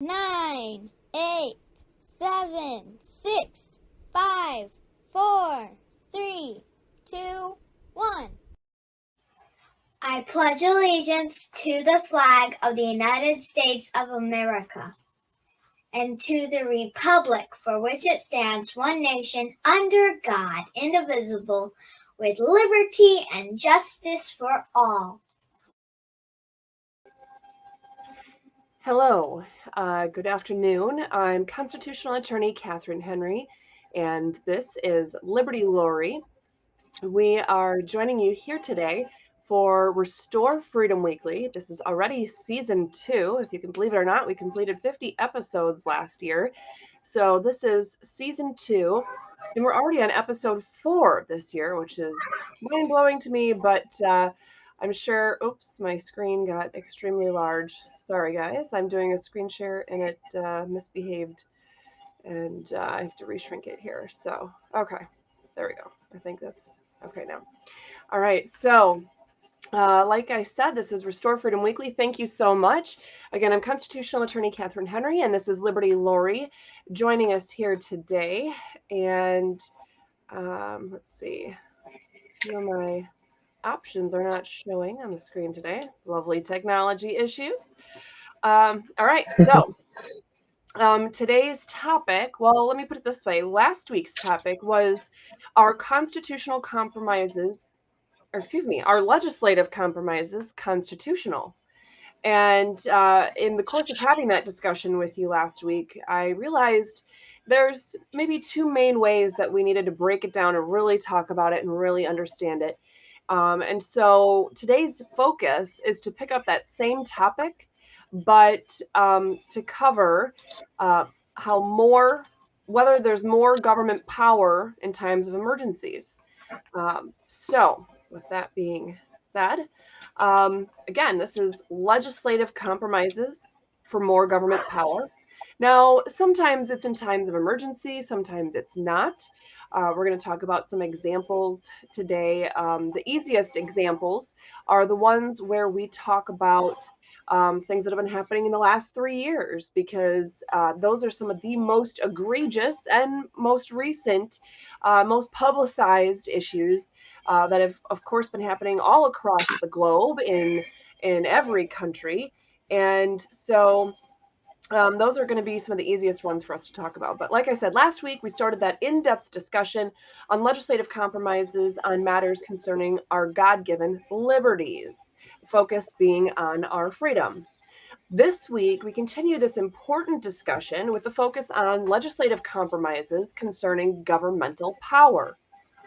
9, 8, 7, 6, 5, 4, 3, 2, 1. I pledge allegiance to the flag of the United States of America and to the republic for which it stands, one nation, under God, indivisible, with liberty and justice for all. Hello, good afternoon. I'm constitutional attorney Catherine Henry, and this is Liberty Lori. We are joining you here today for Restore Freedom Weekly. This is already season 2. If you can believe it or not, we completed 50 episodes last year. So this is season 2, and we're already on episode 4 this year, which is mind-blowing to me, but I'm sure, oops, my screen got extremely large. Sorry, guys. I'm doing a screen share and it misbehaved, and I have to reshrink it here. So, okay, there we go. I think that's okay now. All right, so like I said, this is Restore Freedom Weekly. Thank you so much. Again, I'm constitutional attorney Catherine Henry, and this is Liberty Lori joining us here today. And let's see, my options are not showing on the screen today. Lovely technology issues. All right, so today's topic, well, let me put it this way. Last week's topic was our constitutional compromises, or excuse me, our legislative compromises constitutional? And in the course of having that discussion with you last week, I realized there's maybe 2 main ways that we needed to break it down and really talk about it and really understand it. And so today's focus is to pick up that same topic, but to cover whether there's more government power in times of emergencies. So with that being said, again, this is legislative compromises for more government power. Now, sometimes it's in times of emergency, sometimes it's not. We're going to talk about some examples today. The easiest examples are the ones where we talk about things that have been happening in the last 3 years, because those are some of the most egregious and most recent, most publicized issues that have, of course, been happening all across the globe in every country. And so those are going to be some of the easiest ones for us to talk about. But like I said, last week we started that in-depth discussion on legislative compromises on matters concerning our God-given liberties, focus being on our freedom. This week, we continue this important discussion with the focus on legislative compromises concerning governmental power,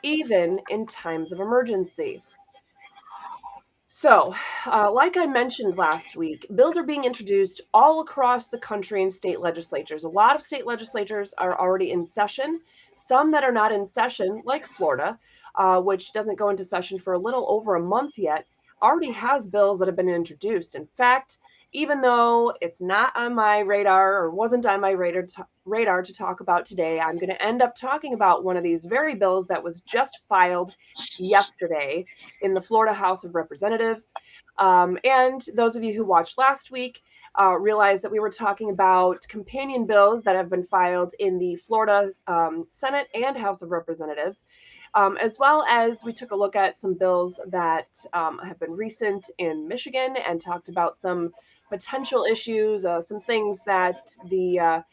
even in times of emergency. So, like I mentioned last week, bills are being introduced all across the country in state legislatures. A lot of state legislatures are already in session. Some that are not in session, like Florida, which doesn't go into session for a little over a month yet, already has bills that have been introduced. In fact, even though it's not on my radar or wasn't on my radar to talk about today, I'm going to end up talking about one of these very bills that was just filed yesterday in the Florida House of Representatives. And those of you who watched last week realized that we were talking about companion bills that have been filed in the Florida Senate and House of Representatives, as well as we took a look at some bills that have been recent in Michigan and talked about some potential issues, some things that the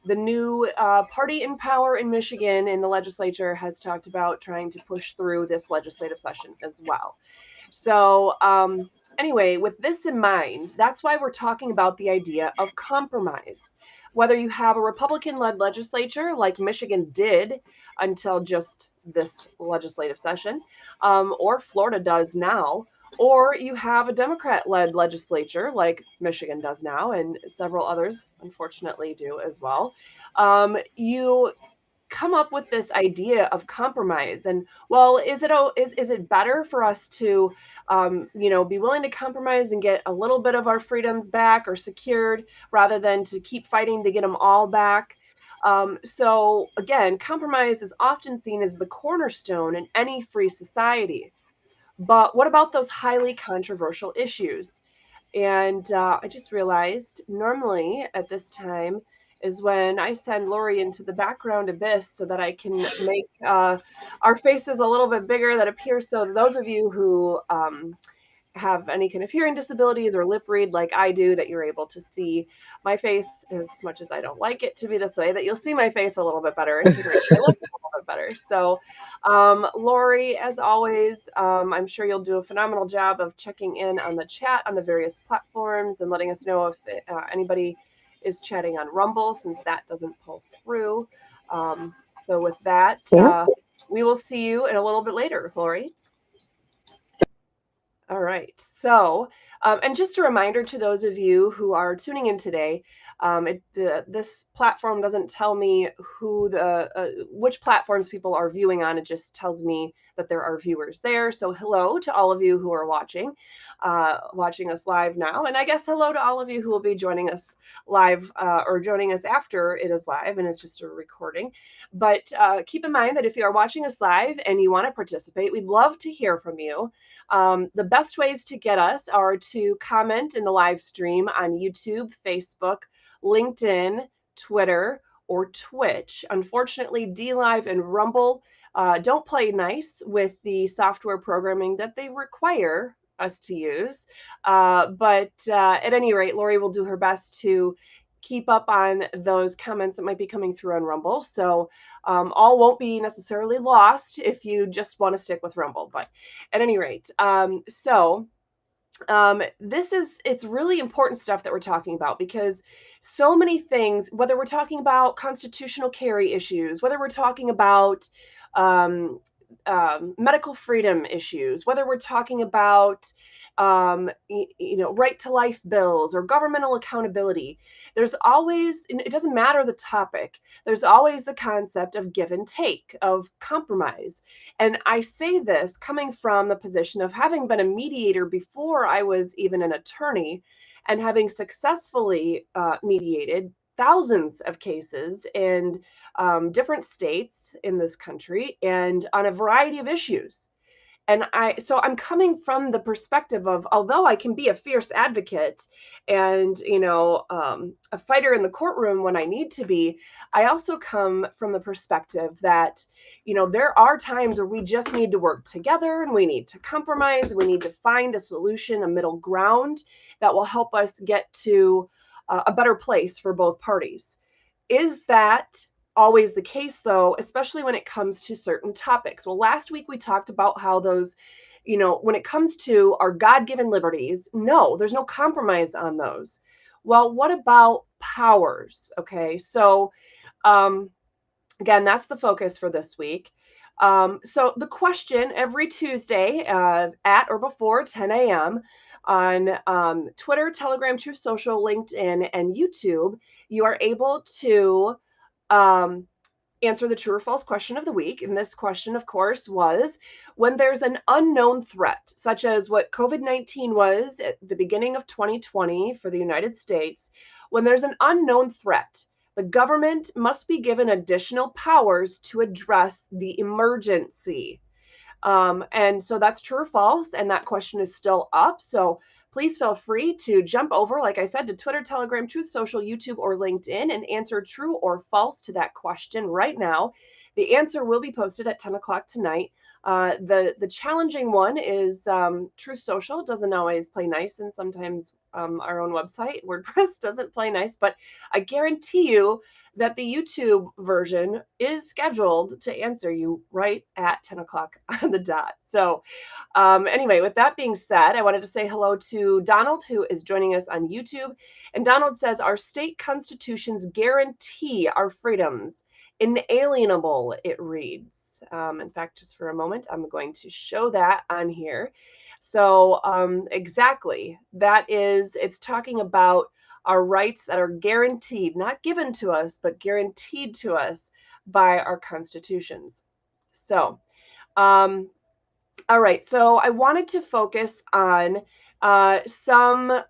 new party in power in Michigan in the legislature has talked about trying to push through this legislative session as well. So anyway, with this in mind, that's why we're talking about the idea of compromise. Whether you have a Republican-led legislature like Michigan did until just this legislative session, or Florida does now, or you have a Democrat-led legislature like Michigan does now, and several others, unfortunately, do as well. You come up with this idea of compromise, and well, is it better for us to, be willing to compromise and get a little bit of our freedoms back or secured rather than to keep fighting to get them all back? So again, compromise is often seen as the cornerstone in any free society. But what about those highly controversial issues? And I just realized normally at this time is when I send Lori into the background abyss so that I can make our faces a little bit bigger that appear. So those of you who have any kind of hearing disabilities or lip read like I do, that you're able to see my face, as much as I don't like it to be this way, that you'll see my face a little bit better and can read my lips a little bit better. So Lori, as always, I'm sure you'll do a phenomenal job of checking in on the chat on the various platforms and letting us know if anybody is chatting on Rumble, since that doesn't pull through. So with that, we will see you in a little bit later, Lori. All right. So, and just a reminder to those of you who are tuning in today, this platform doesn't tell me who which platforms people are viewing on. It just tells me that there are viewers there. So hello to all of you who are watching us live now. And I guess hello to all of you who will be joining us live or joining us after it is live and it's just a recording. But keep in mind that if you are watching us live and you want to participate, we'd love to hear from you. The best ways to get us are to comment in the live stream on YouTube, Facebook, LinkedIn, Twitter, or Twitch. Unfortunately, DLive and Rumble don't play nice with the software programming that they require us to use. But at any rate, Lori will do her best to keep up on those comments that might be coming through on Rumble. So all won't be necessarily lost if you just want to stick with Rumble. But at any rate, it's really important stuff that we're talking about, because so many things, whether we're talking about constitutional carry issues, whether we're talking about medical freedom issues, whether we're talking about right to life bills or governmental accountability, there's always, it doesn't matter the topic, there's always the concept of give and take, of compromise. And I say this coming from the position of having been a mediator before I was even an attorney, and having successfully mediated thousands of cases in different states in this country and on a variety of issues. And so I'm coming from the perspective of, although I can be a fierce advocate and, a fighter in the courtroom when I need to be, I also come from the perspective that, there are times where we just need to work together and we need to compromise. We need to find a solution, a middle ground that will help us get to a better place for both parties. Is that always the case, though, especially when it comes to certain topics? Well, last week we talked about how those, when it comes to our God-given liberties, no, there's no compromise on those. Well, what about powers? Okay, so again, that's the focus for this week. So the question every Tuesday at or before 10 a.m. on Twitter, Telegram, Truth Social, LinkedIn, and YouTube, you are able to answer the true or false question of the week. And this question, of course, was, when there's an unknown threat, such as what COVID-19 was at the beginning of 2020 for the United States, when there's an unknown threat, the government must be given additional powers to address the emergency. And so that's true or false, and that question is still up. So please feel free to jump over, like I said, to Twitter, Telegram, Truth Social, YouTube, or LinkedIn and answer true or false to that question right now. The answer will be posted at 10 o'clock tonight. The challenging one is Truth Social doesn't always play nice, and sometimes our own website, WordPress, doesn't play nice, but I guarantee you that the YouTube version is scheduled to answer you right at 10 o'clock on the dot. So anyway, with that being said, I wanted to say hello to Donald, who is joining us on YouTube. And Donald says, our state constitutions guarantee our freedoms. Inalienable, it reads. In fact, just for a moment, I'm going to show that on here. So exactly, it's talking about our rights that are guaranteed, not given to us, but guaranteed to us by our constitutions. So, all right, so I wanted to focus on some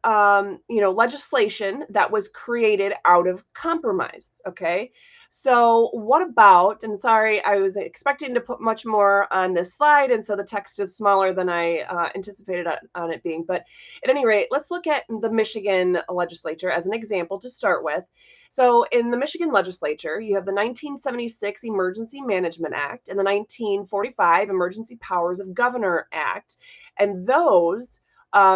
legislation that was created out of compromise. Okay, so what about, and sorry, I was expecting to put much more on this slide, and so the text is smaller than I anticipated on it being, but at any rate, let's look at the Michigan legislature as an example to start with. So in the Michigan legislature, you have the 1976 Emergency Management Act and the 1945 Emergency Powers of Governor Act, and those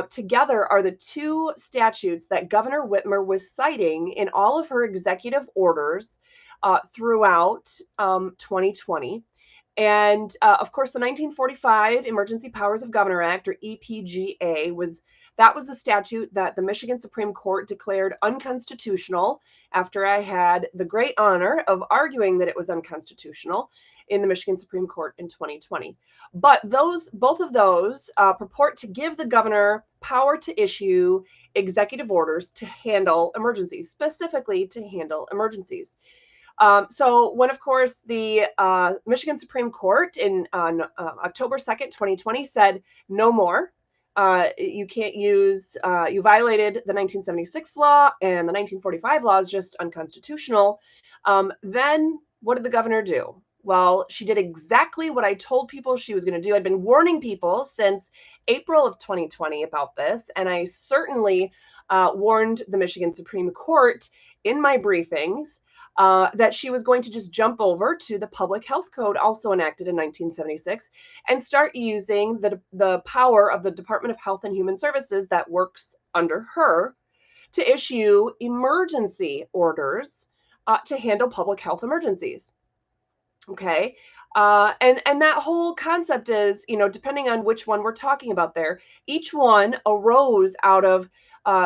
together are the two statutes that Governor Whitmer was citing in all of her executive orders throughout 2020. And of course, the 1945 Emergency Powers of Governor Act, or EPGA, was the statute that the Michigan Supreme Court declared unconstitutional after I had the great honor of arguing that it was unconstitutional in the Michigan Supreme Court in 2020. But both of those purport to give the governor power to issue executive orders to handle emergencies, specifically to handle emergencies. So when, of course, the Michigan Supreme Court on October 2nd, 2020 said no more, you can't use, you violated the 1976 law and the 1945 law is just unconstitutional, then what did the governor do? Well, she did exactly what I told people she was going to do. I'd been warning people since April of 2020 about this, and I certainly warned the Michigan Supreme Court in my briefings that she was going to just jump over to the Public Health Code, also enacted in 1976, and start using the power of the Department of Health and Human Services that works under her to issue emergency orders to handle public health emergencies. Okay. And that whole concept is, depending on which one we're talking about there, each one arose out of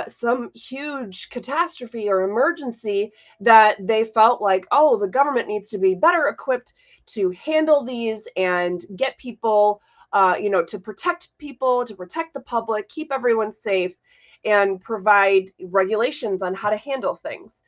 some huge catastrophe or emergency that they felt like, oh, the government needs to be better equipped to handle these and get people, to protect people, to protect the public, keep everyone safe, and provide regulations on how to handle things.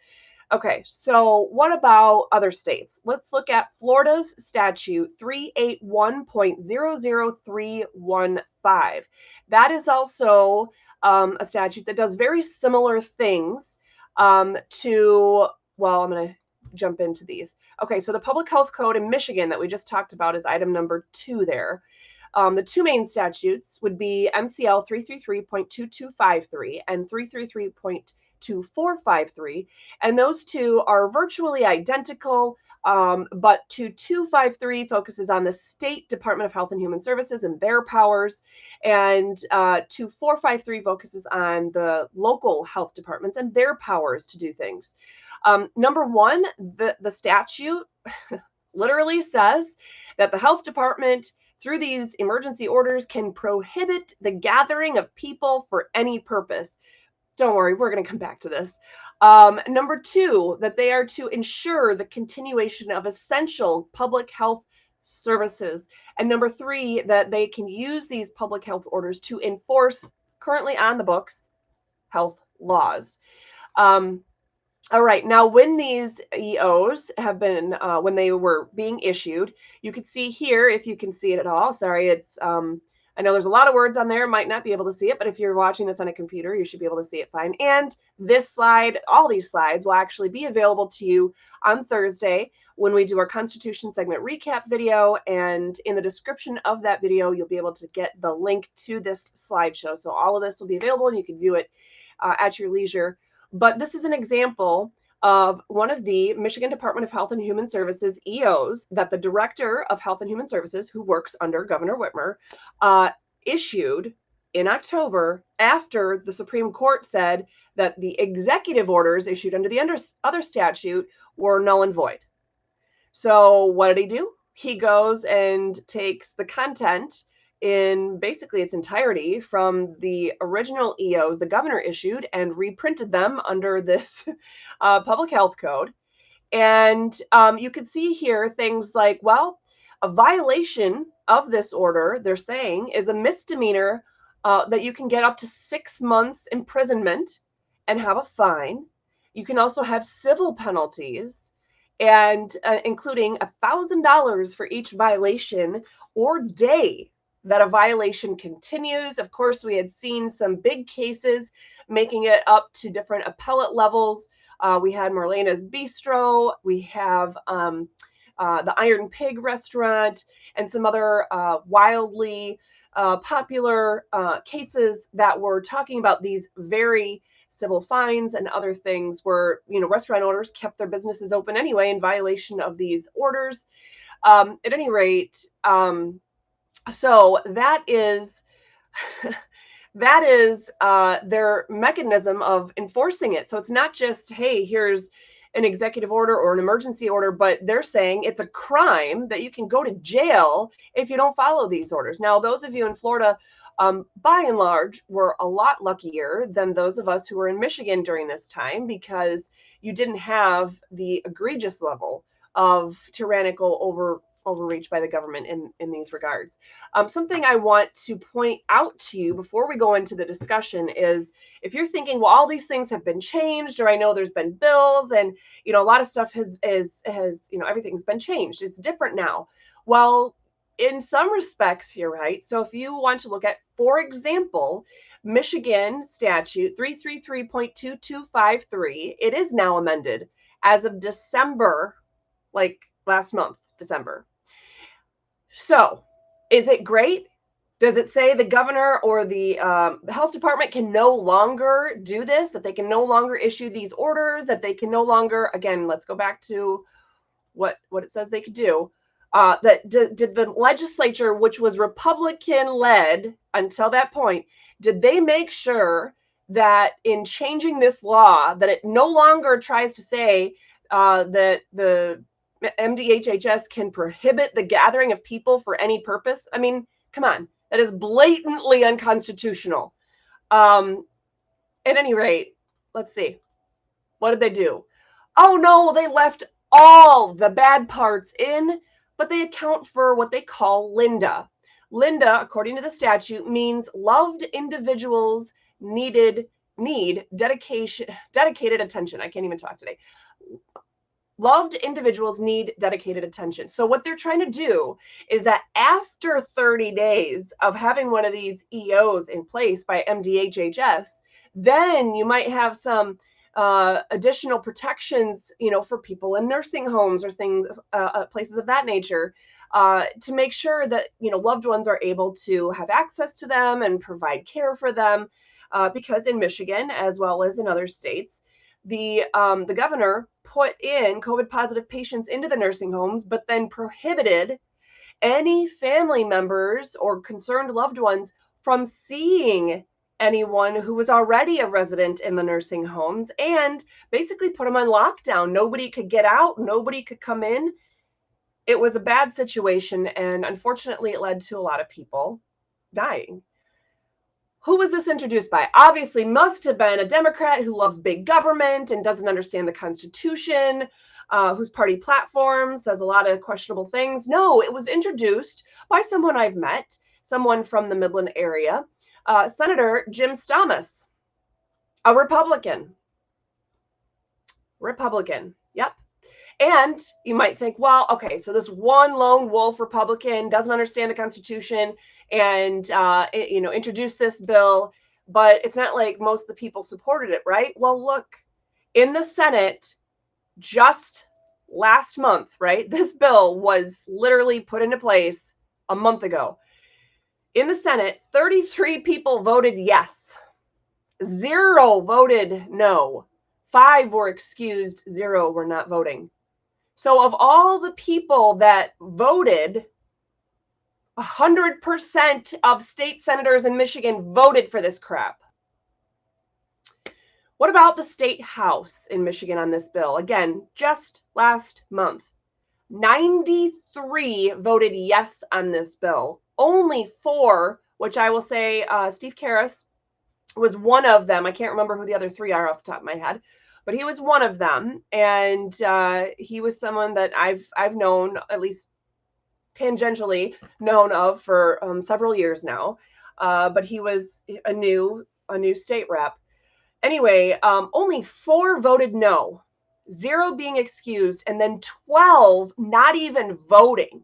Okay, so what about other states? Let's look at Florida's statute 381.00315. That is also a statute that does very similar things to, well, I'm going to jump into these. Okay, so the Public Health Code in Michigan that we just talked about is item number 2 there. The two main statutes would be MCL 333.2253 and 333.2453, and those two are virtually identical, but 2253 focuses on the State Department of Health and Human Services and their powers, and 2453 focuses on the local health departments and their powers to do things. Number one, the statute literally says that the health department, through these emergency orders, can prohibit the gathering of people for any purpose. Don't worry, we're going to come back to this. Number two, that they are to ensure the continuation of essential public health services. And number three, that they can use these public health orders to enforce currently on the books health laws. All right, now when these EOs have been, when they were being issued, you can see here, if you can see it at all, sorry, it's, I know there's a lot of words on there, might not be able to see it, but if you're watching this on a computer, you should be able to see it fine. And this slide, all these slides will actually be available to you on Thursday when we do our Constitution segment recap video. And in the description of that video, you'll be able to get the link to this slideshow. So all of this will be available and you can view it at your leisure. But this is an example of one of the Michigan Department of Health and Human Services EOs that the Director of Health and Human Services, who works under Governor Whitmer, issued in October after the Supreme Court said that the executive orders issued under the other statute were null and void. So what did he do? He goes and takes the content in basically its entirety from the original EOs the governor issued and reprinted them under this public health code. And you can see here things like, well, a violation of this order, they're saying, is a misdemeanor that you can get up to 6 months imprisonment and have a fine. You can also have civil penalties, and including $1,000 for each violation or day that a violation continues. Of course, we had seen some big cases making it up to different appellate levels. We had Marlena's Bistro, we have the Iron Pig restaurant, and some other wildly popular cases that were talking about these very civil fines and other things where, restaurant owners kept their businesses open anyway in violation of these orders. At any rate, so that is that is their mechanism of enforcing it. So it's not just, hey, here's an executive order or an emergency order, but they're saying it's a crime that you can go to jail if you don't follow these orders. Now, those of you in Florida, by and large, were a lot luckier than those of us who were in Michigan during this time, because you didn't have the egregious level of tyrannical overreach by the government in these regards. Something I want to point out to you before we go into the discussion is, if you're thinking, well, all these things have been changed, or I know there's been bills and, a lot of stuff has everything's been changed. It's different now. Well, in some respects, you're right. So if you want to look at, for example, Michigan statute 333.2253, it is now amended as of December, like last month, December. So is it great? Does it say the governor or the health department can no longer do this, that they can no longer issue these orders, that they can no longer, again, let's go back to what it says they could do. That did the legislature, which was Republican-led until that point, did they make sure that in changing this law, that it no longer tries to say that the MDHHS can prohibit the gathering of people for any purpose? I mean, come on, that is blatantly unconstitutional. At any rate, let's see. What did they do? Oh no, they left all the bad parts in, but they account for what they call LINDA. LINDA, according to the statute, means loved individuals need dedicated attention. I can't even talk today. Loved individuals need dedicated attention. So what they're trying to do is that after 30 days of having one of these EOs in place by MDHHS, then you might have some additional protections, for people in nursing homes or things, places of that nature, to make sure that, loved ones are able to have access to them and provide care for them. Because in Michigan, as well as in other states, the governor put in COVID positive patients into the nursing homes, but then prohibited any family members or concerned loved ones from seeing anyone who was already a resident in the nursing homes, and basically put them on lockdown. Nobody could get out. Nobody could come in. It was a bad situation, and unfortunately, it led to a lot of people dying. Who was this introduced by? Obviously must have been a Democrat who loves big government and doesn't understand the Constitution, whose party platform says a lot of questionable things. No, it was introduced by someone I've met, someone from the Midland area, Senator Jim Stamas, a Republican. Yep. And you might think, well, okay, so this one lone wolf Republican doesn't understand the Constitution and, introduced this bill, but it's not like most of the people supported it, right? Well, look, in the Senate just last month, right? This bill was literally put into place a month ago. In the Senate, 33 people voted yes. 0 voted no. 5 were excused. 0 were not voting. So of all the people that voted, 100% of state senators in Michigan voted for this crap. What about the state house in Michigan on this bill? Again, just last month, 93 voted yes on this bill. Only 4, which I will say Steve Karras was one of them. I can't remember who the other 3 are off the top of my head, but he was one of them. And he was someone that I've known, at least tangentially known of, for several years now. But he was a new state rep. Anyway, only 4 voted no, 0 being excused, and then 12 not even voting.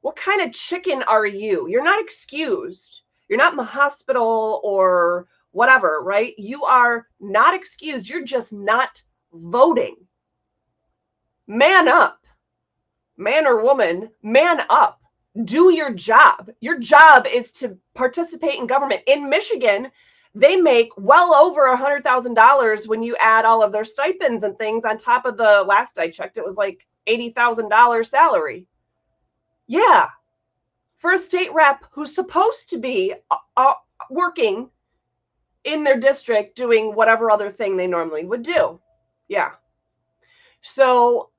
what kind of chicken are you? You're not excused. You're not in the hospital or whatever, right? You are not excused. You're just not voting. Man up. Man or woman, man up. Do your job. Your job is to participate in government. In Michigan, they make well over $100,000 when you add all of their stipends and things on top of the last I checked, it was like $80,000 salary. Yeah, for a state rep who's supposed to be working in their district doing whatever other thing they normally would do. Yeah. So,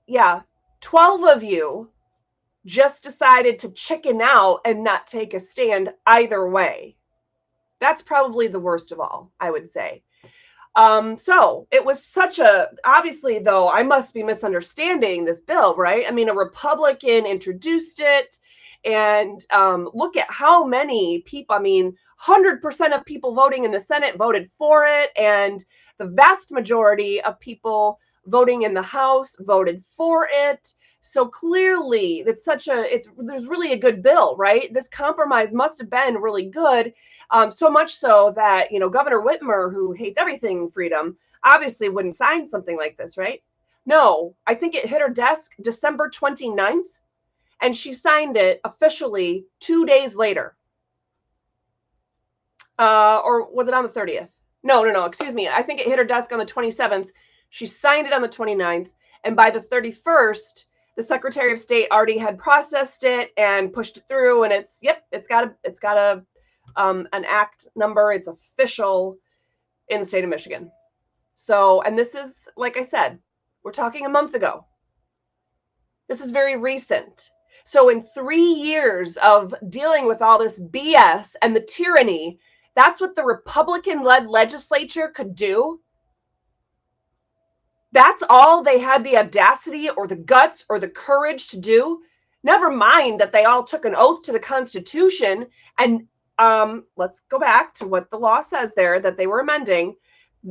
yeah, 12 of you just decided to chicken out and not take a stand either way. That's probably the worst of all, I would say. So it was such a, obviously though, I must be misunderstanding this bill, right? I mean, a Republican introduced it, and look at how many people, I mean, 100% of people voting in the Senate voted for it, and the vast majority of people voting in the House voted for it. So clearly it's there's really a good bill, right? This compromise must have been really good. So much so that, Governor Whitmer, who hates everything freedom, obviously wouldn't sign something like this, right? No, I think it hit her desk December 29th, and she signed it officially 2 days later. Or was it on the 30th? No, excuse me. I think it hit her desk on the 27th. She signed it on the 29th, and by the 31st, the Secretary of State already had processed it and pushed it through, and it's got an act number. It's official in the state of Michigan. So, and this is, like I said, we're talking a month ago. This is very recent. So in 3 years of dealing with all this BS and the tyranny, that's what the Republican-led legislature could do. That's all they had the audacity or the guts or the courage to do. Never mind that they all took an oath to the Constitution. And let's go back to what the law says there that they were amending.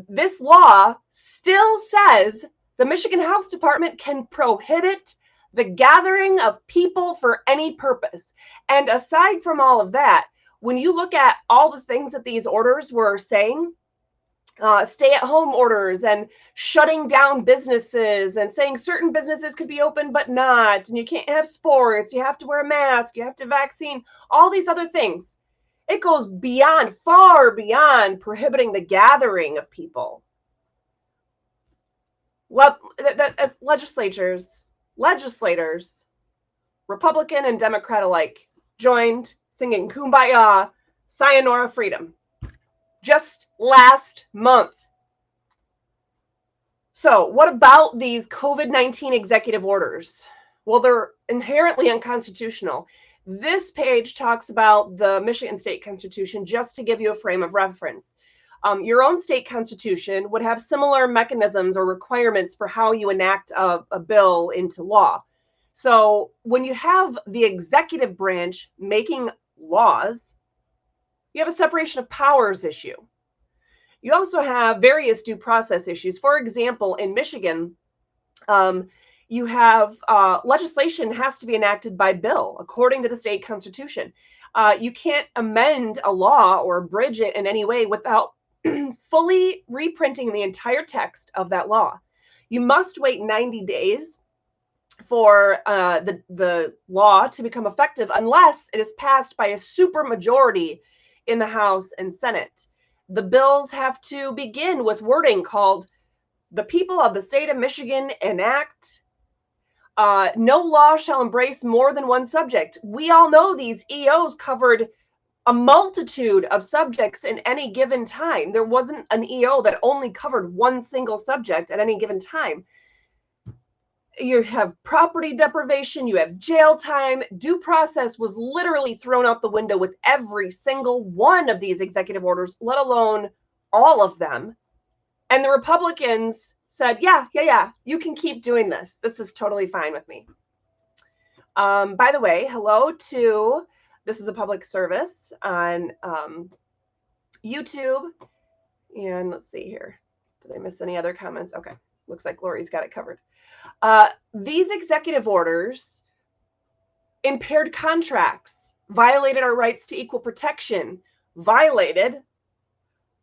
This law still says the Michigan Health Department can prohibit the gathering of people for any purpose. And aside from all of that, when you look at all the things that these orders were saying, stay-at-home orders and shutting down businesses and saying certain businesses could be open but not, and you can't have sports, you have to wear a mask, you have to vaccine, all these other things. It goes beyond, far beyond prohibiting the gathering of people. Legislators, Republican and Democrat alike, joined singing Kumbaya, Sayonara Freedom, just last month. So what about these COVID-19 executive orders? Well, they're inherently unconstitutional. This page talks about the Michigan State Constitution, just to give you a frame of reference. Your own state constitution would have similar mechanisms or requirements for how you enact a bill into law. So when you have the executive branch making laws, you have a separation of powers issue. You also have various due process issues. For example, in Michigan, you have legislation has to be enacted by bill according to the state constitution. You can't amend a law or abridge it in any way without fully reprinting the entire text of that law. You must wait 90 days for the law to become effective unless it is passed by a supermajority in the House and Senate. The bills have to begin with wording called, "The people of the state of Michigan enact. No law shall embrace more than one subject." We all know these EOs covered a multitude of subjects in any given time. There wasn't an EO that only covered one single subject at any given time. You have property deprivation, you have jail time. Due process was literally thrown out the window with every single one of these executive orders, let alone all of them. And the Republicans said, yeah, you can keep doing this. This is totally fine with me. By the way, hello to, this is a public service on YouTube. And let's see here. Did I miss any other comments? Okay, looks like Lori's got it covered. These executive orders impaired contracts, violated our rights to equal protection, violated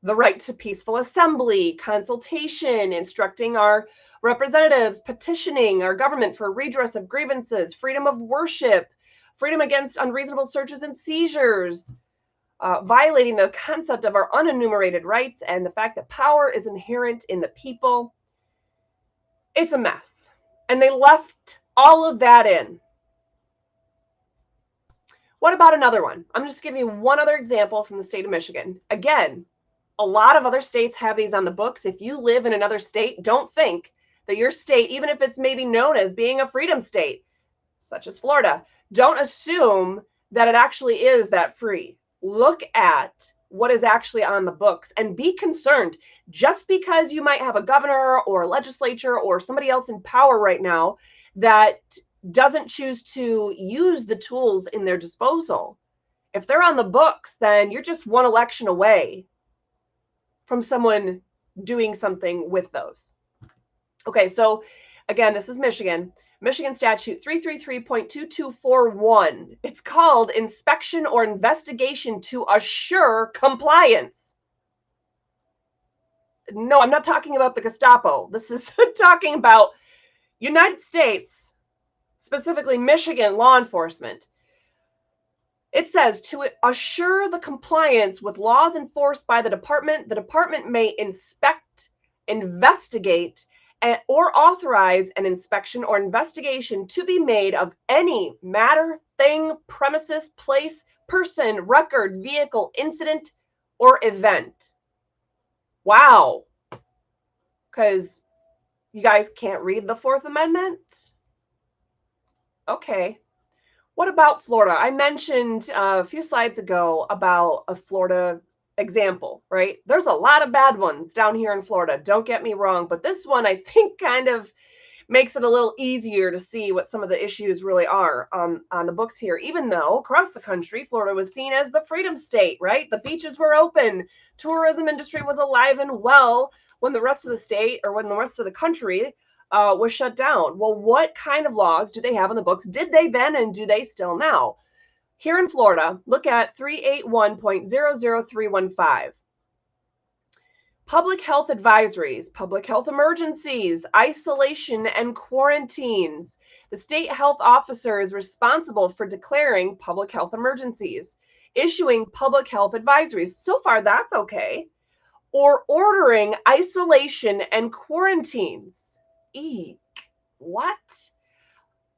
the right to peaceful assembly, consultation, instructing our representatives, petitioning our government for redress of grievances, freedom of worship, freedom against unreasonable searches and seizures, violating the concept of our unenumerated rights and the fact that power is inherent in the people. It's a mess. And they left all of that in. What about another one? I'm just giving you one other example from the state of Michigan. Again, a lot of other states have these on the books. If you live in another state, don't think that your state, even if it's maybe known as being a freedom state, such as Florida, don't assume that it actually is that free. Look at what is actually on the books and be concerned. Just because you might have a governor or a legislature or somebody else in power right now that doesn't choose to use the tools in their disposal, if they're on the books, then you're just one election away from someone doing something with those. Okay, so again, this is Michigan. Michigan Statute 333.2241. It's called inspection or investigation to assure compliance. No, I'm not talking about the Gestapo. This is talking about United States, specifically Michigan law enforcement. It says to assure the compliance with laws enforced by the department may inspect, investigate, or authorize an inspection or investigation to be made of any matter, thing, premises, place, person, record, vehicle, incident, or event. Wow. Because you guys can't read the Fourth Amendment? Okay. What about Florida? I mentioned a few slides ago about a Florida example, right? There's a lot of bad ones down here in Florida. Don't get me wrong, but this one I think kind of makes it a little easier to see what some of the issues really are on the books here, even though across the country, Florida was seen as the freedom state, right? The beaches were open. Tourism industry was alive and well when the rest of the state or when the rest of the country was shut down. Well, what kind of laws do they have on the books? Did they then and do they still now? Here in Florida, look at 381.00315. Public health advisories, public health emergencies, isolation and quarantines. The state health officer is responsible for declaring public health emergencies, issuing public health advisories. So far, that's okay. Or ordering isolation and quarantines. Eek. What?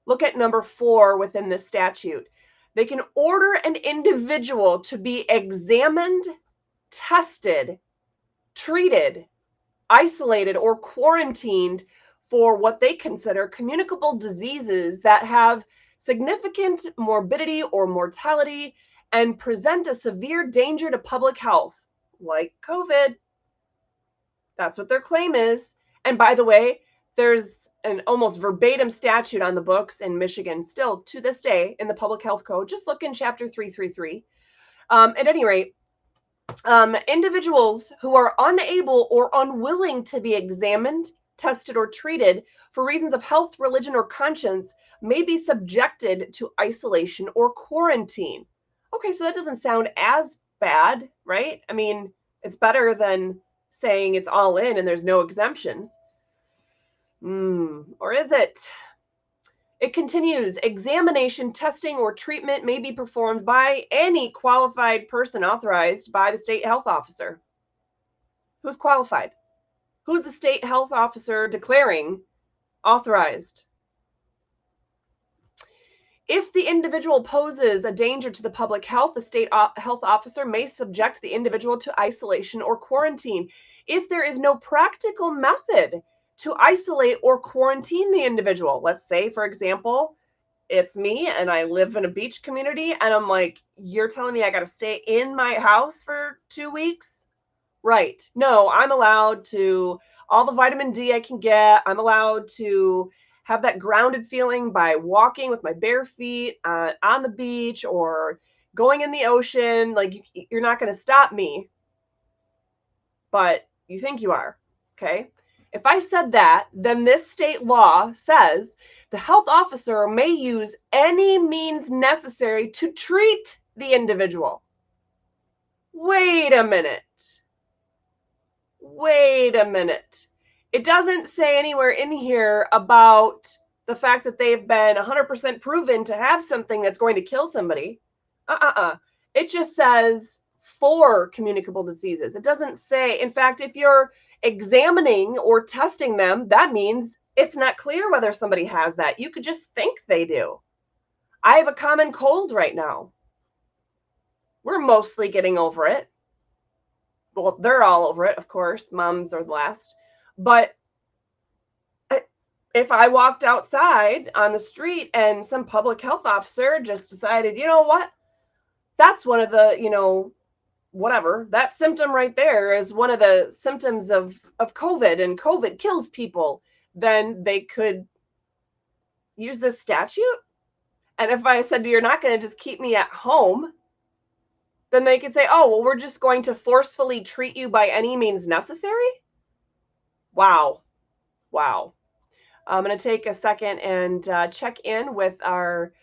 Look at number 4 within this statute. They can order an individual to be examined, tested, treated, isolated, or quarantined for what they consider communicable diseases that have significant morbidity or mortality and present a severe danger to public health, like COVID. That's what their claim is. And by the way, there's an almost verbatim statute on the books in Michigan still to this day in the Public Health Code. Just look in Chapter 333. At any rate, individuals who are unable or unwilling to be examined, tested, or treated for reasons of health, religion, or conscience may be subjected to isolation or quarantine. Okay, so that doesn't sound as bad, right? I mean, it's better than saying it's all in and there's no exemptions. Or is it? It continues, examination, testing, or treatment may be performed by any qualified person authorized by the state health officer. Who's qualified? Who's the state health officer declaring authorized? If the individual poses a danger to the public health, the state health officer may subject the individual to isolation or quarantine. If there is no practical method to isolate or quarantine the individual. Let's say, for example, it's me and I live in a beach community and I'm like, you're telling me I got to stay in my house for 2 weeks? Right. No, I'm allowed to, all the vitamin D I can get. I'm allowed to have that grounded feeling by walking with my bare feet on the beach or going in the ocean. Like, you're not going to stop me, but you think you are. Okay. If I said that, then this state law says the health officer may use any means necessary to treat the individual. Wait a minute. Wait a minute. It doesn't say anywhere in here about the fact that they've been 100% proven to have something that's going to kill somebody. It just says for communicable diseases. It doesn't say, in fact, if you're examining or testing them, that means it's not clear whether somebody has that. You could just think they do. I have a common cold right now. We're mostly getting over it. Well, they're all over it, of course. Moms are the last. But if I walked outside on the street and some public health officer just decided, you know what? That's one of the, whatever. That symptom right there is one of the symptoms of COVID, and COVID kills people. Then they could use this statute. And if I said, you're not going to just keep me at home, then they could say, oh, well, we're just going to forcefully treat you by any means necessary. Wow. I'm going to take a second and check in with our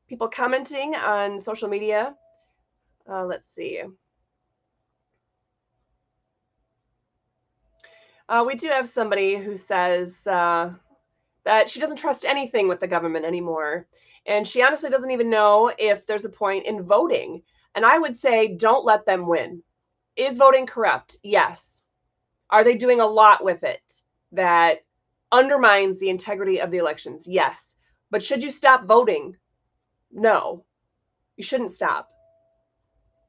people commenting on social media. Let's see. We do have somebody who says that she doesn't trust anything with the government anymore. And she honestly doesn't even know if there's a point in voting. And I would say, don't let them win. Is voting corrupt? Yes. Are they doing a lot with it that undermines the integrity of the elections? Yes. But should you stop voting? No. You shouldn't stop.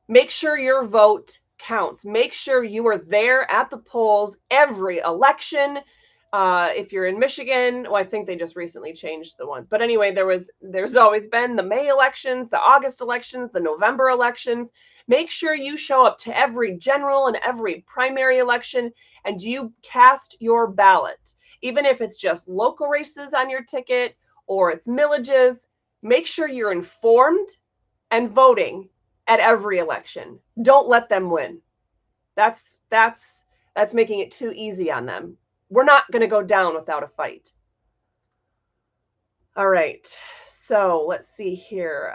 Make sure your vote counts. Make sure you are there at the polls every election. If you're in Michigan, well, I think they just recently changed the ones. But anyway, there's always been the May elections, the August elections, the November elections. Make sure you show up to every general and every primary election and you cast your ballot. Even if it's just local races on your ticket or it's millages, make sure you're informed and voting at every election. Don't let them win. That's making it too easy on them. We're not going to go down without a fight. All right. So let's see here.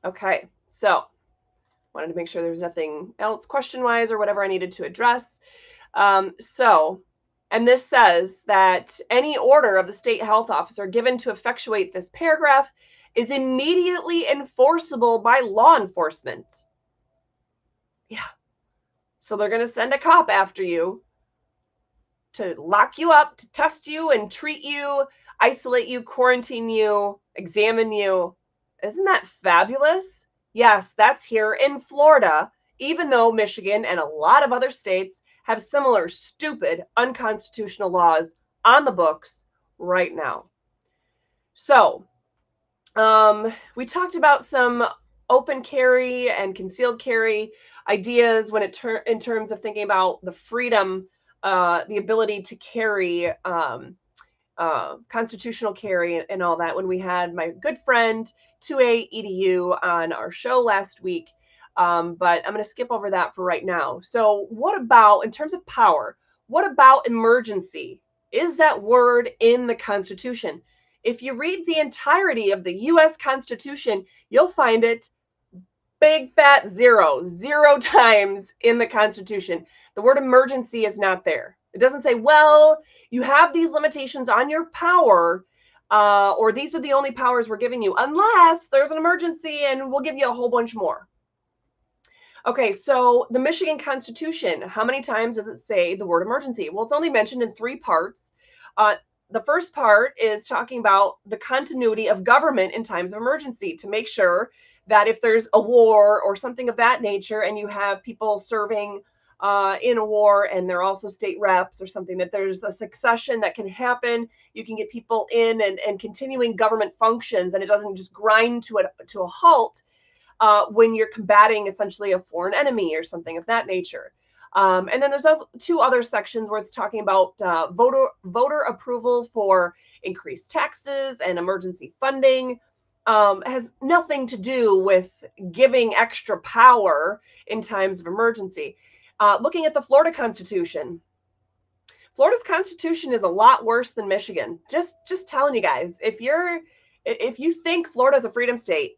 Okay. So wanted to make sure there was nothing else question-wise or whatever I needed to address. And this says that any order of the state health officer given to effectuate this paragraph is immediately enforceable by law enforcement. Yeah. So they're going to send a cop after you to lock you up, to test you and treat you, isolate you, quarantine you, examine you. Isn't that fabulous? Yes, that's here in Florida, even though Michigan and a lot of other states have similar stupid, unconstitutional laws on the books right now. So we talked about some open carry and concealed carry ideas when in terms of thinking about the freedom, the ability to carry, constitutional carry and all that, when we had my good friend 2A EDU on our show last week. But I'm going to skip over that for right now. So what about, in terms of power, what about emergency? Is that word in the Constitution? If you read the entirety of the U.S. Constitution, you'll find it big fat zero times in the Constitution. The word emergency is not there. It doesn't say, well, you have these limitations on your power, or these are the only powers we're giving you, unless there's an emergency and we'll give you a whole bunch more. Okay, so the Michigan Constitution, how many times does it say the word emergency? Well, it's only mentioned in 3 parts. The first part is talking about the continuity of government in times of emergency, to make sure that if there's a war or something of that nature and you have people serving in a war and they're also state reps or something, that there's a succession that can happen. You can get people in and continuing government functions, and it doesn't just grind to a halt when you're combating essentially a foreign enemy or something of that nature. And then there's also 2 other sections where it's talking about voter approval for increased taxes and emergency funding. Has nothing to do with giving extra power in times of emergency. Looking at the Florida Constitution, Florida's constitution is a lot worse than Michigan. Just telling you guys, if you think Florida's a freedom state,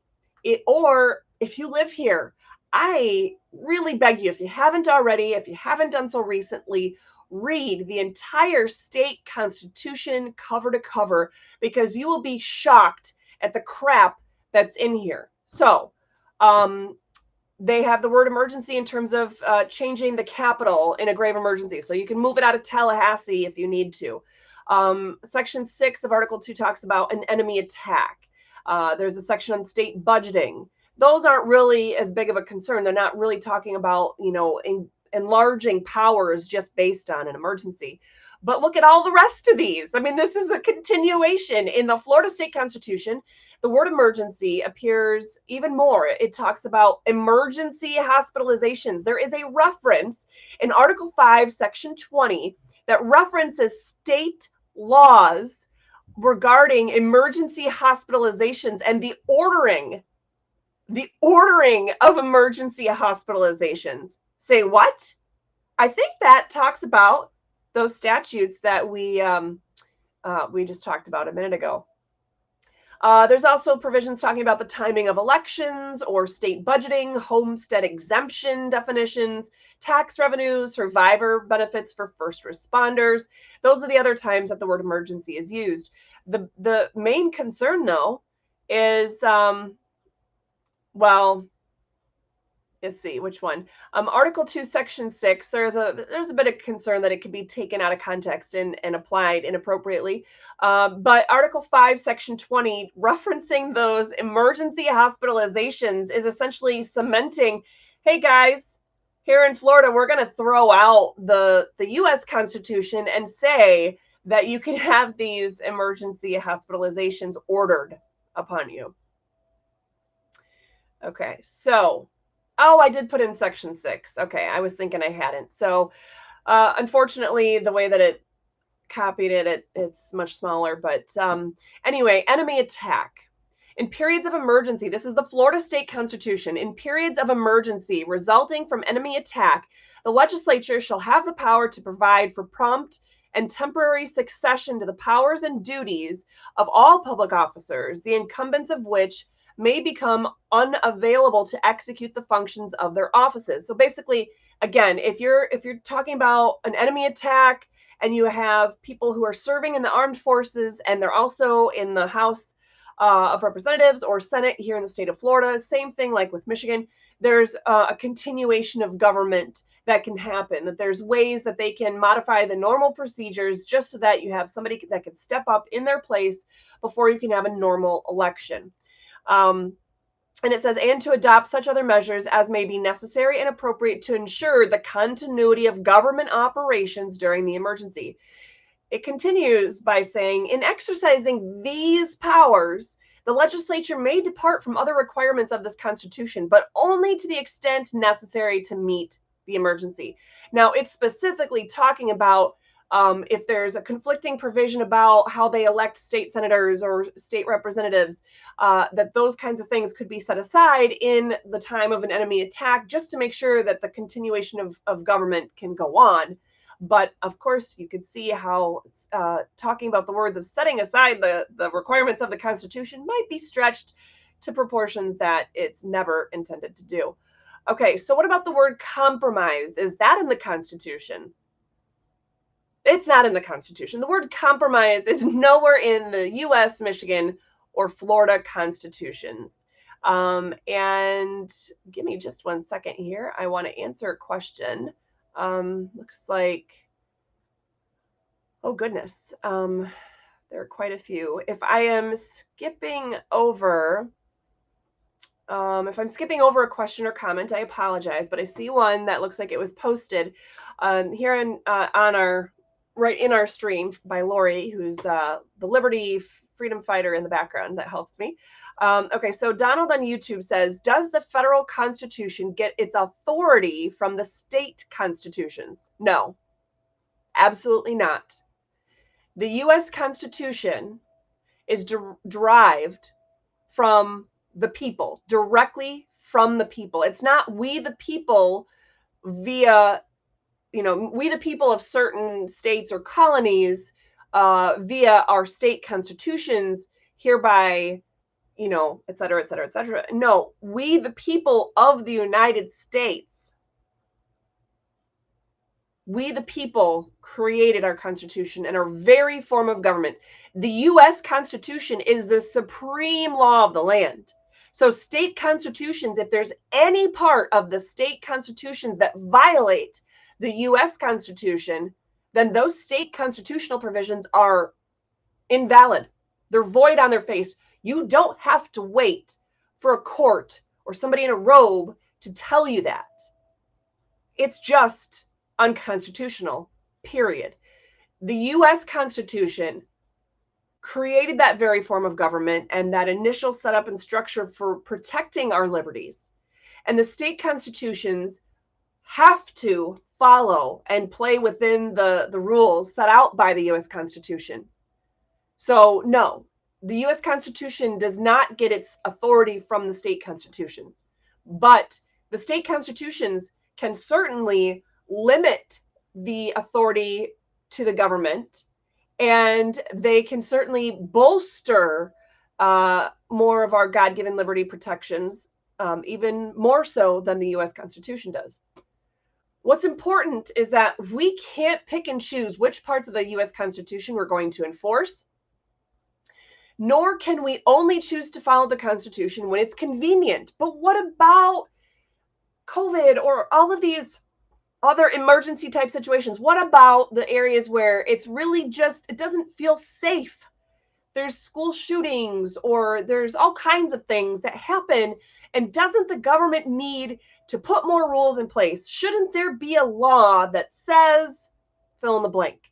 or if you live here, I really beg you, if you haven't already, if you haven't done so recently, read the entire state constitution cover to cover, because you will be shocked at the crap that's in here. So, they have the word emergency in terms of changing the capital in a grave emergency. So you can move it out of Tallahassee if you need to. Section 6 of Article 2 talks about an enemy attack. There's a section on state budgeting. Those aren't really as big of a concern. They're not really talking about, enlarging powers just based on an emergency. But look at all the rest of these. I mean, this is a continuation. In the Florida State Constitution, the word emergency appears even more. It talks about emergency hospitalizations. There is a reference in Article 5, Section 20, that references state laws regarding emergency hospitalizations and the ordering of emergency hospitalizations. Say what? I think that talks about those statutes that we just talked about a minute ago. There's also provisions talking about the timing of elections or state budgeting, homestead exemption definitions, tax revenues, survivor benefits for first responders. Those are the other times that the word emergency is used. The main concern, though, is, let's see which one. Article 2, Section 6. There's a bit of concern that it could be taken out of context and applied inappropriately. But Article 5, Section 20, referencing those emergency hospitalizations, is essentially cementing, hey guys, here in Florida, we're going to throw out the U.S. Constitution and say that you can have these emergency hospitalizations ordered upon you. Okay, so. Oh, I did put in Section 6. Okay, I was thinking I hadn't. So, unfortunately, the way that it copied it's much smaller. But anyway, enemy attack. In periods of emergency, this is the Florida State Constitution. In periods of emergency resulting from enemy attack, the legislature shall have the power to provide for prompt and temporary succession to the powers and duties of all public officers, the incumbents of which may become unavailable to execute the functions of their offices. So basically, again, if you're talking about an enemy attack and you have people who are serving in the armed forces and they're also in the House of Representatives or Senate here in the state of Florida, same thing like with Michigan, there's a continuation of government that can happen, that there's ways that they can modify the normal procedures just so that you have somebody that can step up in their place before you can have a normal election. And it says, and to adopt such other measures as may be necessary and appropriate to ensure the continuity of government operations during the emergency. It continues by saying, in exercising these powers, the legislature may depart from other requirements of this Constitution, but only to the extent necessary to meet the emergency. Now, it's specifically talking about if there's a conflicting provision about how they elect state senators or state representatives, that those kinds of things could be set aside in the time of an enemy attack, just to make sure that the continuation of government can go on. But of course, you could see how talking about the words of setting aside the requirements of the Constitution might be stretched to proportions that it's never intended to do. Okay, so what about the word compromise? Is that in the Constitution? It's not in the Constitution. The word compromise is nowhere in the U.S., Michigan, or Florida constitutions. And give me just 1 second here. I want to answer a question. Looks like, oh goodness, there are quite a few. If I am skipping over, a question or comment, I apologize, but I see one that looks like it was posted here on our right in our stream by Lori, who's the Liberty freedom fighter in the background. That helps me. Okay, so Donald on YouTube says, does the federal Constitution get its authority from the state constitutions? No, absolutely not. The U.S. Constitution is derived from the people, directly from the people. It's not we the people via we the people of certain states or colonies, via our state constitutions, hereby, et cetera, et cetera, et cetera. No, we the people of the United States, we the people created our Constitution and our very form of government. The U.S. Constitution is the supreme law of the land. So state constitutions, if there's any part of the state constitutions that violate the U.S. Constitution, then those state constitutional provisions are invalid. They're void on their face. You don't have to wait for a court or somebody in a robe to tell you that. It's just unconstitutional, period. The U.S. Constitution created that very form of government and that initial setup and structure for protecting our liberties. And the state constitutions have to follow and play within the rules set out by the U.S. Constitution. So no, the U.S. Constitution does not get its authority from the state constitutions, but the state constitutions can certainly limit the authority to the government, and they can certainly bolster more of our God-given liberty protections, even more so than the U.S. Constitution does. What's important is that we can't pick and choose which parts of the U.S. Constitution we're going to enforce, nor can we only choose to follow the Constitution when it's convenient. But what about COVID or all of these other emergency type situations? What about the areas where it's really just, it doesn't feel safe? There's school shootings or there's all kinds of things that happen. And doesn't the government need to put more rules in place? Shouldn't there be a law that says fill in the blank?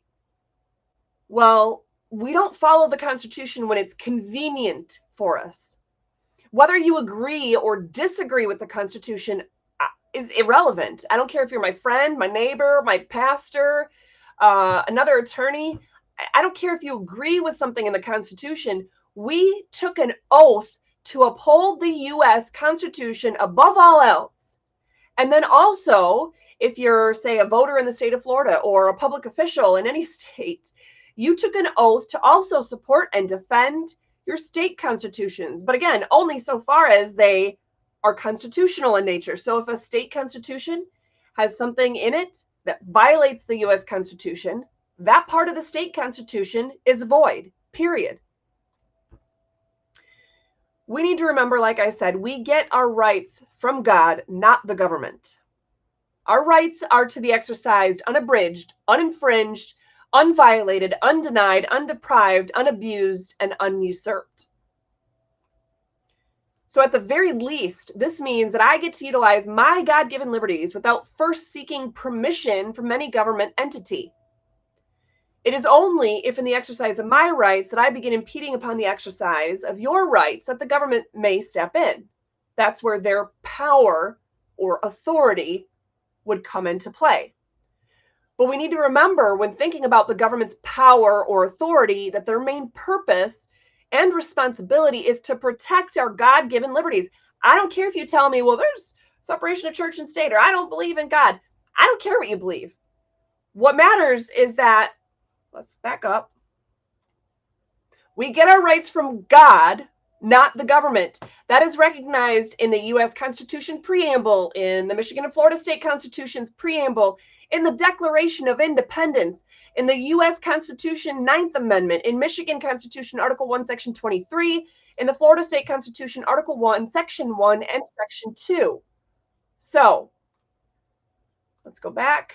Well, we don't follow the Constitution when it's convenient for us. Whether you agree or disagree with the Constitution is irrelevant. I don't care if you're my friend, my neighbor, my pastor, another attorney. I don't care if you agree with something in the Constitution. We took an oath to uphold the U.S. Constitution above all else. And then also, if you're, say, a voter in the state of Florida or a public official in any state, you took an oath to also support and defend your state constitutions. But again, only so far as they are constitutional in nature. So if a state constitution has something in it that violates the U.S. Constitution, that part of the state constitution is void, period. We need to remember, like I said, we get our rights from God, not the government. Our rights are to be exercised unabridged, uninfringed, unviolated, undenied, undeprived, unabused, and unusurped. So at the very least, this means that I get to utilize my God-given liberties without first seeking permission from any government entity. It is only if in the exercise of my rights that I begin impeding upon the exercise of your rights that the government may step in. That's where their power or authority would come into play. But we need to remember when thinking about the government's power or authority that their main purpose and responsibility is to protect our God-given liberties. I don't care if you tell me, well, there's separation of church and state, or I don't believe in God. I don't care what you believe. What matters is that, let's back up. We get our rights from God, not the government. That is recognized in the U.S. Constitution preamble, in the Michigan and Florida state constitutions preamble, in the Declaration of Independence, in the U.S. Constitution 9th Amendment, in Michigan Constitution Article 1, Section 23, in the Florida State Constitution Article 1, Section 1, and Section 2. So, let's go back.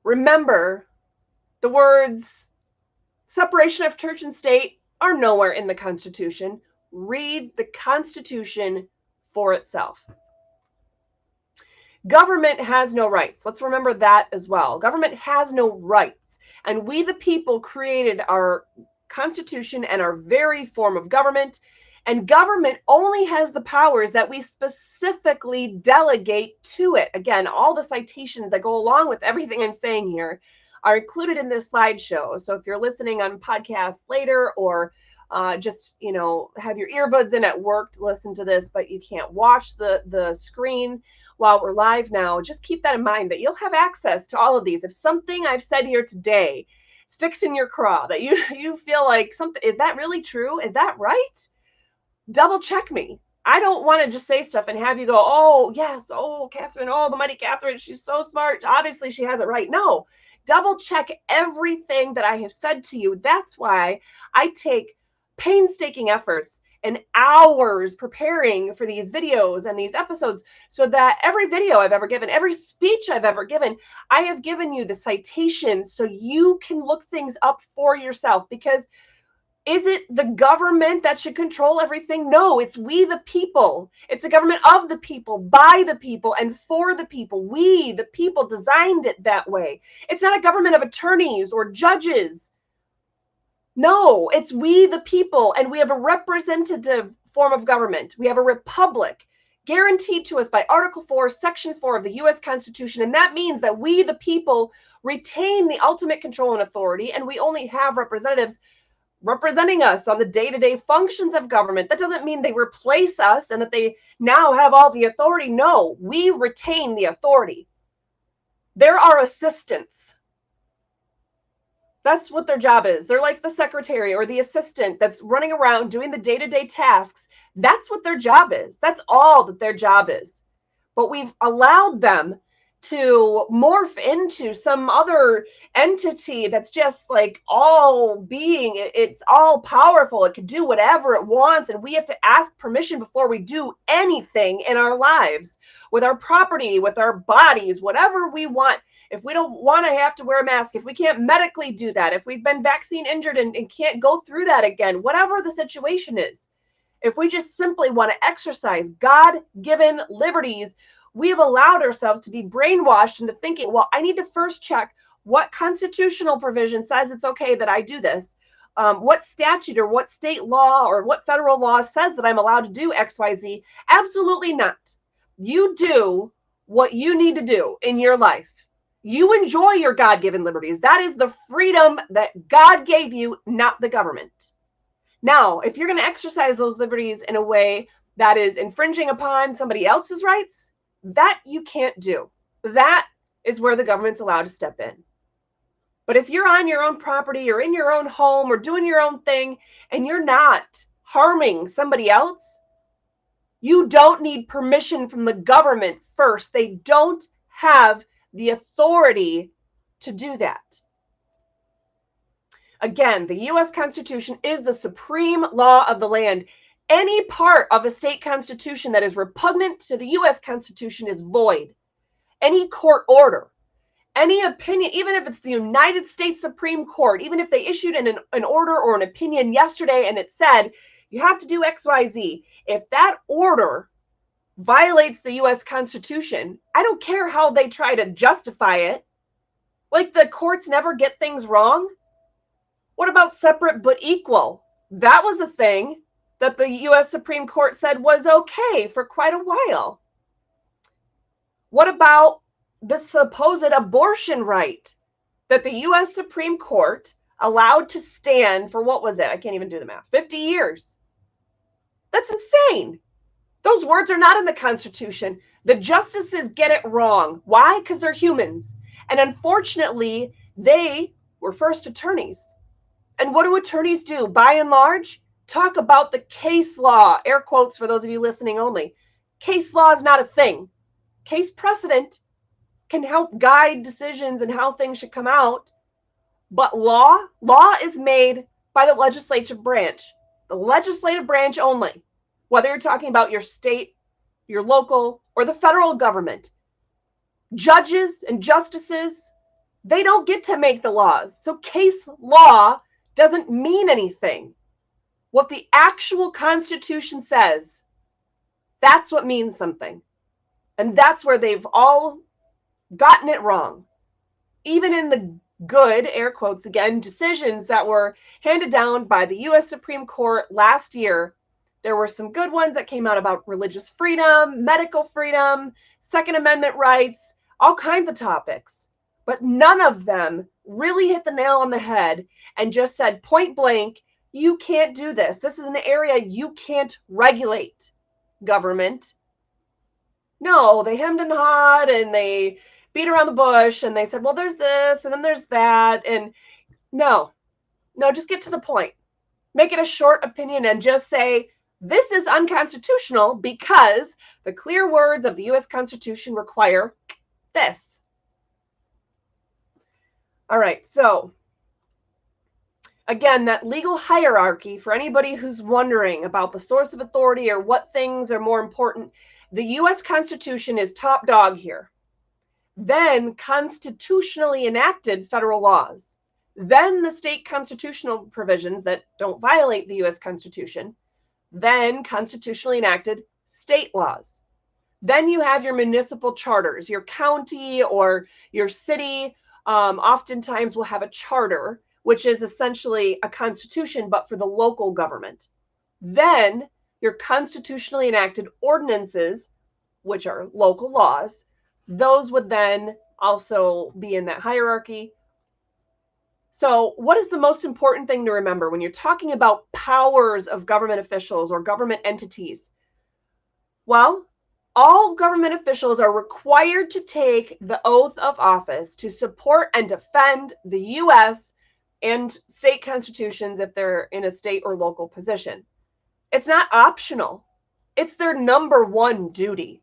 Remember, the words separation of church and state are nowhere in the Constitution. Read the Constitution for itself. Government has no rights. Let's remember that as well. Government has no rights. And we, the people, created our Constitution and our very form of government. And government only has the powers that we specifically delegate to it. Again, all the citations that go along with everything I'm saying here are included in this slideshow. So if you're listening on podcast later, or just, have your earbuds in at work to listen to this, but you can't watch the screen, while we're live now, just keep that in mind, that you'll have access to all of these. If something I've said here today sticks in your craw, that you feel like something, is that really true? Is that right? Double check me. I don't want to just say stuff and have you go, oh, yes, oh, Catherine, oh, the mighty Catherine, she's so smart. Obviously, she has it right. No, double check everything that I have said to you. That's why I take painstaking efforts and hours preparing for these videos and these episodes, so that every video I've ever given, every speech I've ever given, I have given you the citations so you can look things up for yourself. Because is it the government that should control everything? No, it's we the people. It's a government of the people, by the people, and for the people. We, the people, designed it that way. It's not a government of attorneys or judges. No, it's we the people, and we have a representative form of government. We have a republic guaranteed to us by Article 4, Section 4 of the U.S. Constitution, and that means that we the people retain the ultimate control and authority, and we only have representatives representing us on the day-to-day functions of government. That doesn't mean they replace us and that they now have all the authority. No, we retain the authority. There are assistants. That's what their job is. They're like the secretary or the assistant that's running around doing the day-to-day tasks. That's what their job is. That's all that their job is. But we've allowed them to morph into some other entity that's just like all being. It's all powerful. It can do whatever it wants, and we have to ask permission before we do anything in our lives, with our property, with our bodies, whatever we want. If we don't want to have to wear a mask, if we can't medically do that, if we've been vaccine injured and can't go through that again, whatever the situation is, if we just simply want to exercise God-given liberties, we have allowed ourselves to be brainwashed into thinking, well, I need to first check what constitutional provision says it's okay that I do this. What statute or what state law or what federal law says that I'm allowed to do X, Y, Z? Absolutely not. You do what you need to do in your life. You enjoy your God-given liberties. That is the freedom that God gave you, not the government. Now, if you're going to exercise those liberties in a way that is infringing upon somebody else's rights, that you can't do. That is where the government's allowed to step in. But if you're on your own property or in your own home or doing your own thing and you're not harming somebody else, you don't need permission from the government first. They don't have the authority to do that. Again, the U.S. Constitution is the supreme law of the land. Any part of a state constitution that is repugnant to the U.S. Constitution is void. Any court order, any opinion, even if it's the United States Supreme Court, even if they issued an order or an opinion yesterday and it said, you have to do X, Y, Z, if that order violates the U.S. Constitution, I don't care how they try to justify it. Like the courts never get things wrong. What about separate but equal? That was a thing that the U.S. Supreme Court said was okay for quite a while. What about the supposed abortion right that the U.S. Supreme Court allowed to stand for, what was it? I can't even do the math. 50 years. That's insane. Those words are not in the Constitution. The justices get it wrong. Why? Because they're humans. And unfortunately, they were first attorneys. And what do attorneys do? By and large, talk about the case law, air quotes for those of you listening only. Case law is not a thing. Case precedent can help guide decisions and how things should come out. But law is made by the legislative branch, the legislative branch only, whether you're talking about your state, your local, or the federal government. Judges and justices, they don't get to make the laws. So case law doesn't mean anything. What the actual Constitution says, that's what means something. And that's where they've all gotten it wrong. Even in the good, air quotes again, decisions that were handed down by the U.S. Supreme Court last year, there were some good ones that came out about religious freedom, medical freedom, Second Amendment rights, all kinds of topics. But none of them really hit the nail on the head and just said point blank, you can't do this. This is an area you can't regulate, government. No, they hemmed and hawed and they beat around the bush and they said, well, there's this and then there's that. And no, just get to the point. Make it a short opinion and just say, this is unconstitutional because the clear words of the U.S. Constitution require this. All right, so again, that legal hierarchy, for anybody who's wondering about the source of authority or what things are more important, the U.S. Constitution is top dog here. Then constitutionally enacted federal laws. Then the state constitutional provisions that don't violate the U.S. Constitution. Then constitutionally enacted state laws. Then you have your municipal charters. Your county or your city oftentimes will have a charter, which is essentially a constitution, but for the local government. Then your constitutionally enacted ordinances, which are local laws, those would then also be in that hierarchy. So what is the most important thing to remember when you're talking about powers of government officials or government entities? Well, all government officials are required to take the oath of office to support and defend the U.S. and state constitutions if they're in a state or local position. It's not optional. It's their number one duty.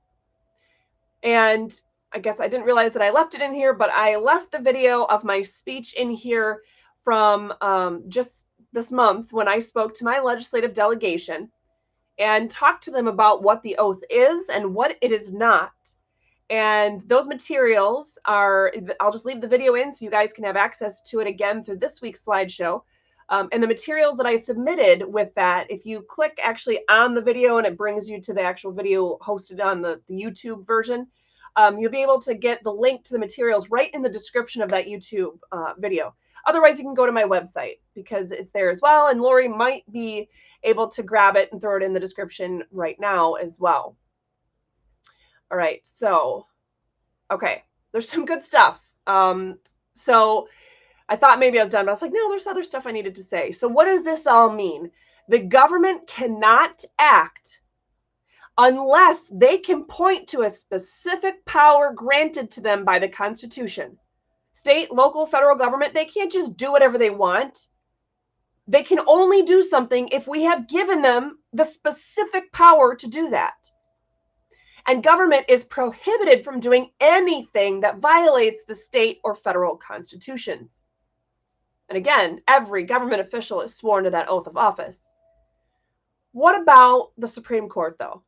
And I guess I didn't realize that I left it in here, but I left the video of my speech in here from just this month when I spoke to my legislative delegation and talked to them about what the oath is and what it is not. And those materials are, I'll just leave the video in so you guys can have access to it again through this week's slideshow. And the materials that I submitted with that, if you click actually on the video and it brings you to the actual video hosted on the YouTube version, you'll be able to get the link to the materials right in the description of that YouTube video. Otherwise, you can go to my website because it's there as well. And Lori might be able to grab it and throw it in the description right now as well. All right, so, okay, there's some good stuff. So I thought maybe I was done, but I was like, no, there's other stuff I needed to say. So what does this all mean? The government cannot act unless they can point to a specific power granted to them by the Constitution. State, local, federal government, they can't just do whatever they want. They can only do something if we have given them the specific power to do that. And government is prohibited from doing anything that violates the state or federal constitutions. And again, every government official is sworn to that oath of office. What about the Supreme Court, though?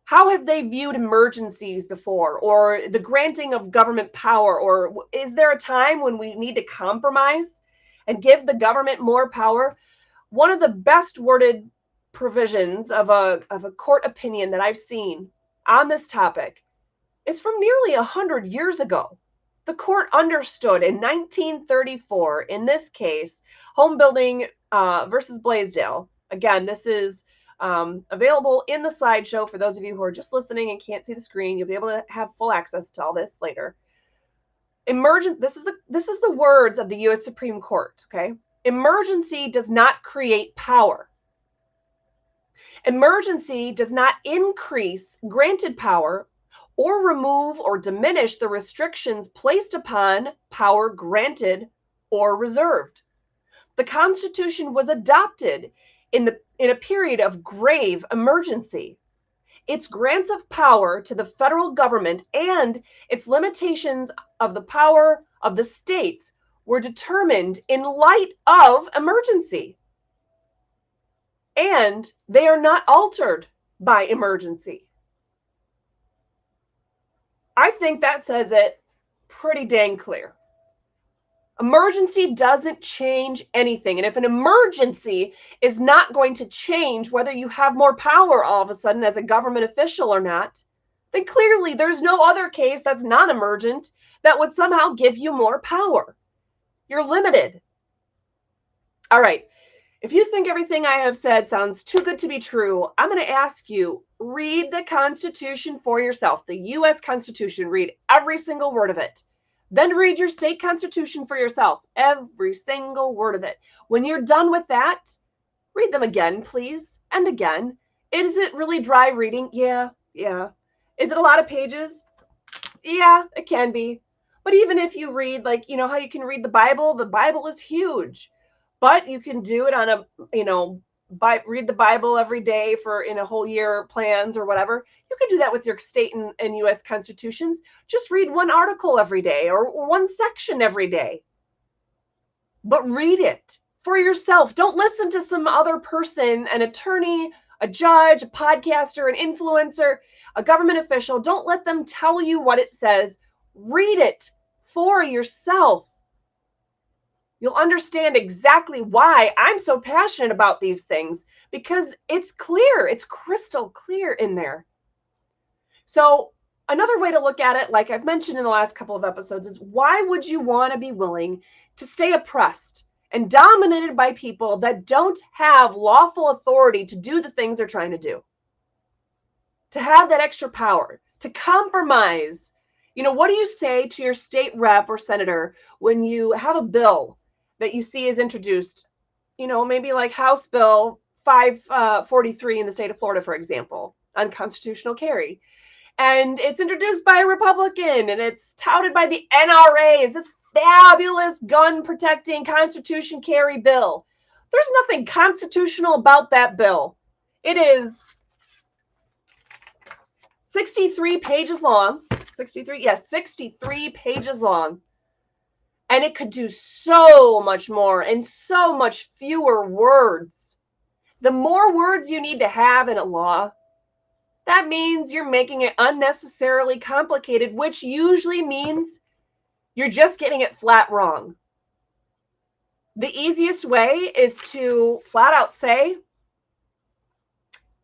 How have they viewed emergencies before, or the granting of government power? Or is there a time when we need to compromise and give the government more power? One of the best worded provisions of a court opinion that I've seen on this topic is from nearly 100 years ago. The court understood in 1934, in this case, Home Building versus Blaisdell. Again, this is available in the slideshow for those of you who are just listening and can't see the screen. You'll be able to have full access to all this later. This is the words of the U.S. Supreme Court, okay? Emergency does not create power. Emergency does not increase granted power or remove or diminish the restrictions placed upon power granted or reserved. The Constitution was adopted in a period of grave emergency. Its grants of power to the federal government and its limitations of the power of the states were determined in light of emergency. And they are not altered by emergency. I think that says it pretty dang clear. Emergency doesn't change anything. And if an emergency is not going to change whether you have more power all of a sudden as a government official or not, then clearly there's no other case that's not emergent that would somehow give you more power. You're limited. All right. If you think everything I have said sounds too good to be true, I'm going to ask you, read the Constitution for yourself, the U.S. Constitution. Read every single word of it. Then read your state constitution for yourself, every single word of it. When you're done with that, read them again, please, and again. Is it really dry reading? Yeah. Is it a lot of pages? Yeah, it can be. But even if you read, like, you know how you can read the Bible is huge. But you can do it on a, read the Bible every day for in a whole year plans or whatever. You can do that with your state and U.S. constitutions. Just read one article every day or one section every day. But read it for yourself. Don't listen to some other person, an attorney, a judge, a podcaster, an influencer, a government official. Don't let them tell you what it says. Read it for yourself. You'll understand exactly why I'm so passionate about these things, because it's clear, it's crystal clear in there. So another way to look at it, like I've mentioned in the last couple of episodes, is why would you want to be willing to stay oppressed and dominated by people that don't have lawful authority to do the things they're trying to do? To have that extra power, to compromise. What do you say to your state rep or senator when you have a bill that you see is introduced, maybe like House Bill 543 in the state of Florida, for example, on constitutional carry. And it's introduced by a Republican and it's touted by the NRA as this fabulous gun protecting Constitution carry bill. There's nothing constitutional about that bill. It is 63 pages long. 63 pages long. And it could do so much more in so much fewer words. The more words you need to have in a law, that means you're making it unnecessarily complicated, which usually means you're just getting it flat wrong. The easiest way is to flat out say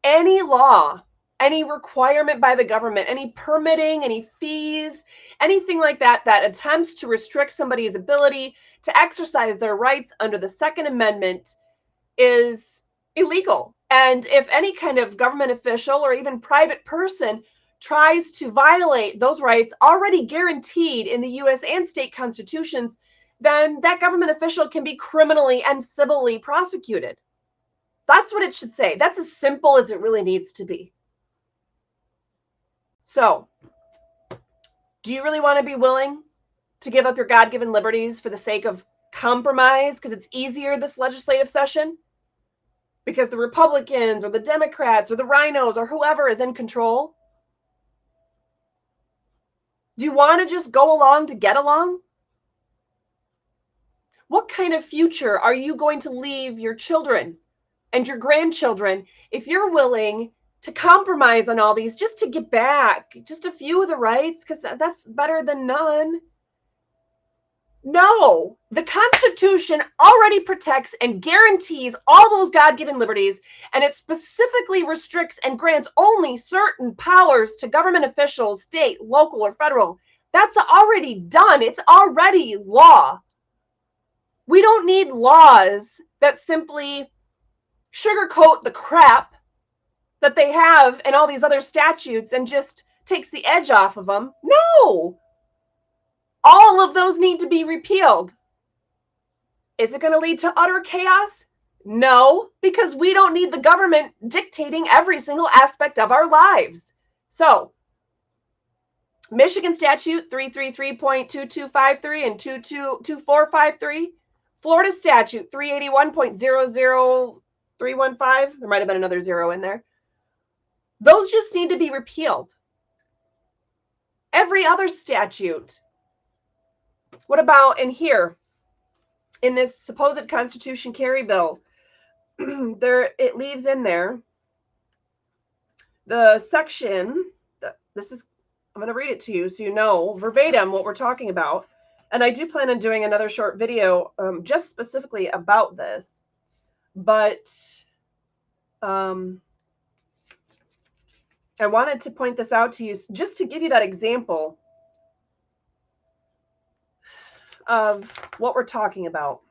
any law, any requirement by the government, any permitting, any fees, anything like that that attempts to restrict somebody's ability to exercise their rights under the Second Amendment is illegal. And if any kind of government official or even private person tries to violate those rights already guaranteed in the U.S. and state constitutions, then that government official can be criminally and civilly prosecuted. That's what it should say. That's as simple as it really needs to be. So, do you really want to be willing to give up your God-given liberties for the sake of compromise because it's easier this legislative session? Because the Republicans or the Democrats or the rhinos or whoever is in control? Do you want to just go along to get along? What kind of future are you going to leave your children and your grandchildren if you're willing to compromise on all these just to get back just a few of the rights, because that's better than none? No, the Constitution already protects and guarantees all those God-given liberties, and it specifically restricts and grants only certain powers to government officials, state, local, or federal. That's already done. It's already law. We don't need laws that simply sugarcoat the crap that they have in all these other statutes and just takes the edge off of them. No! All of those need to be repealed. Is it going to lead to utter chaos? No, because we don't need the government dictating every single aspect of our lives. So, Michigan Statute 333.2253 and 222453, Florida Statute 381.00315, there might have been another zero in there. Those just need to be repealed. Every other statute. What about in here, in this supposed Constitution carry bill? It leaves in there the section, I'm going to read it to you so you know verbatim what we're talking about. And I do plan on doing another short video just specifically about this. But I wanted to point this out to you just to give you that example of what we're talking about.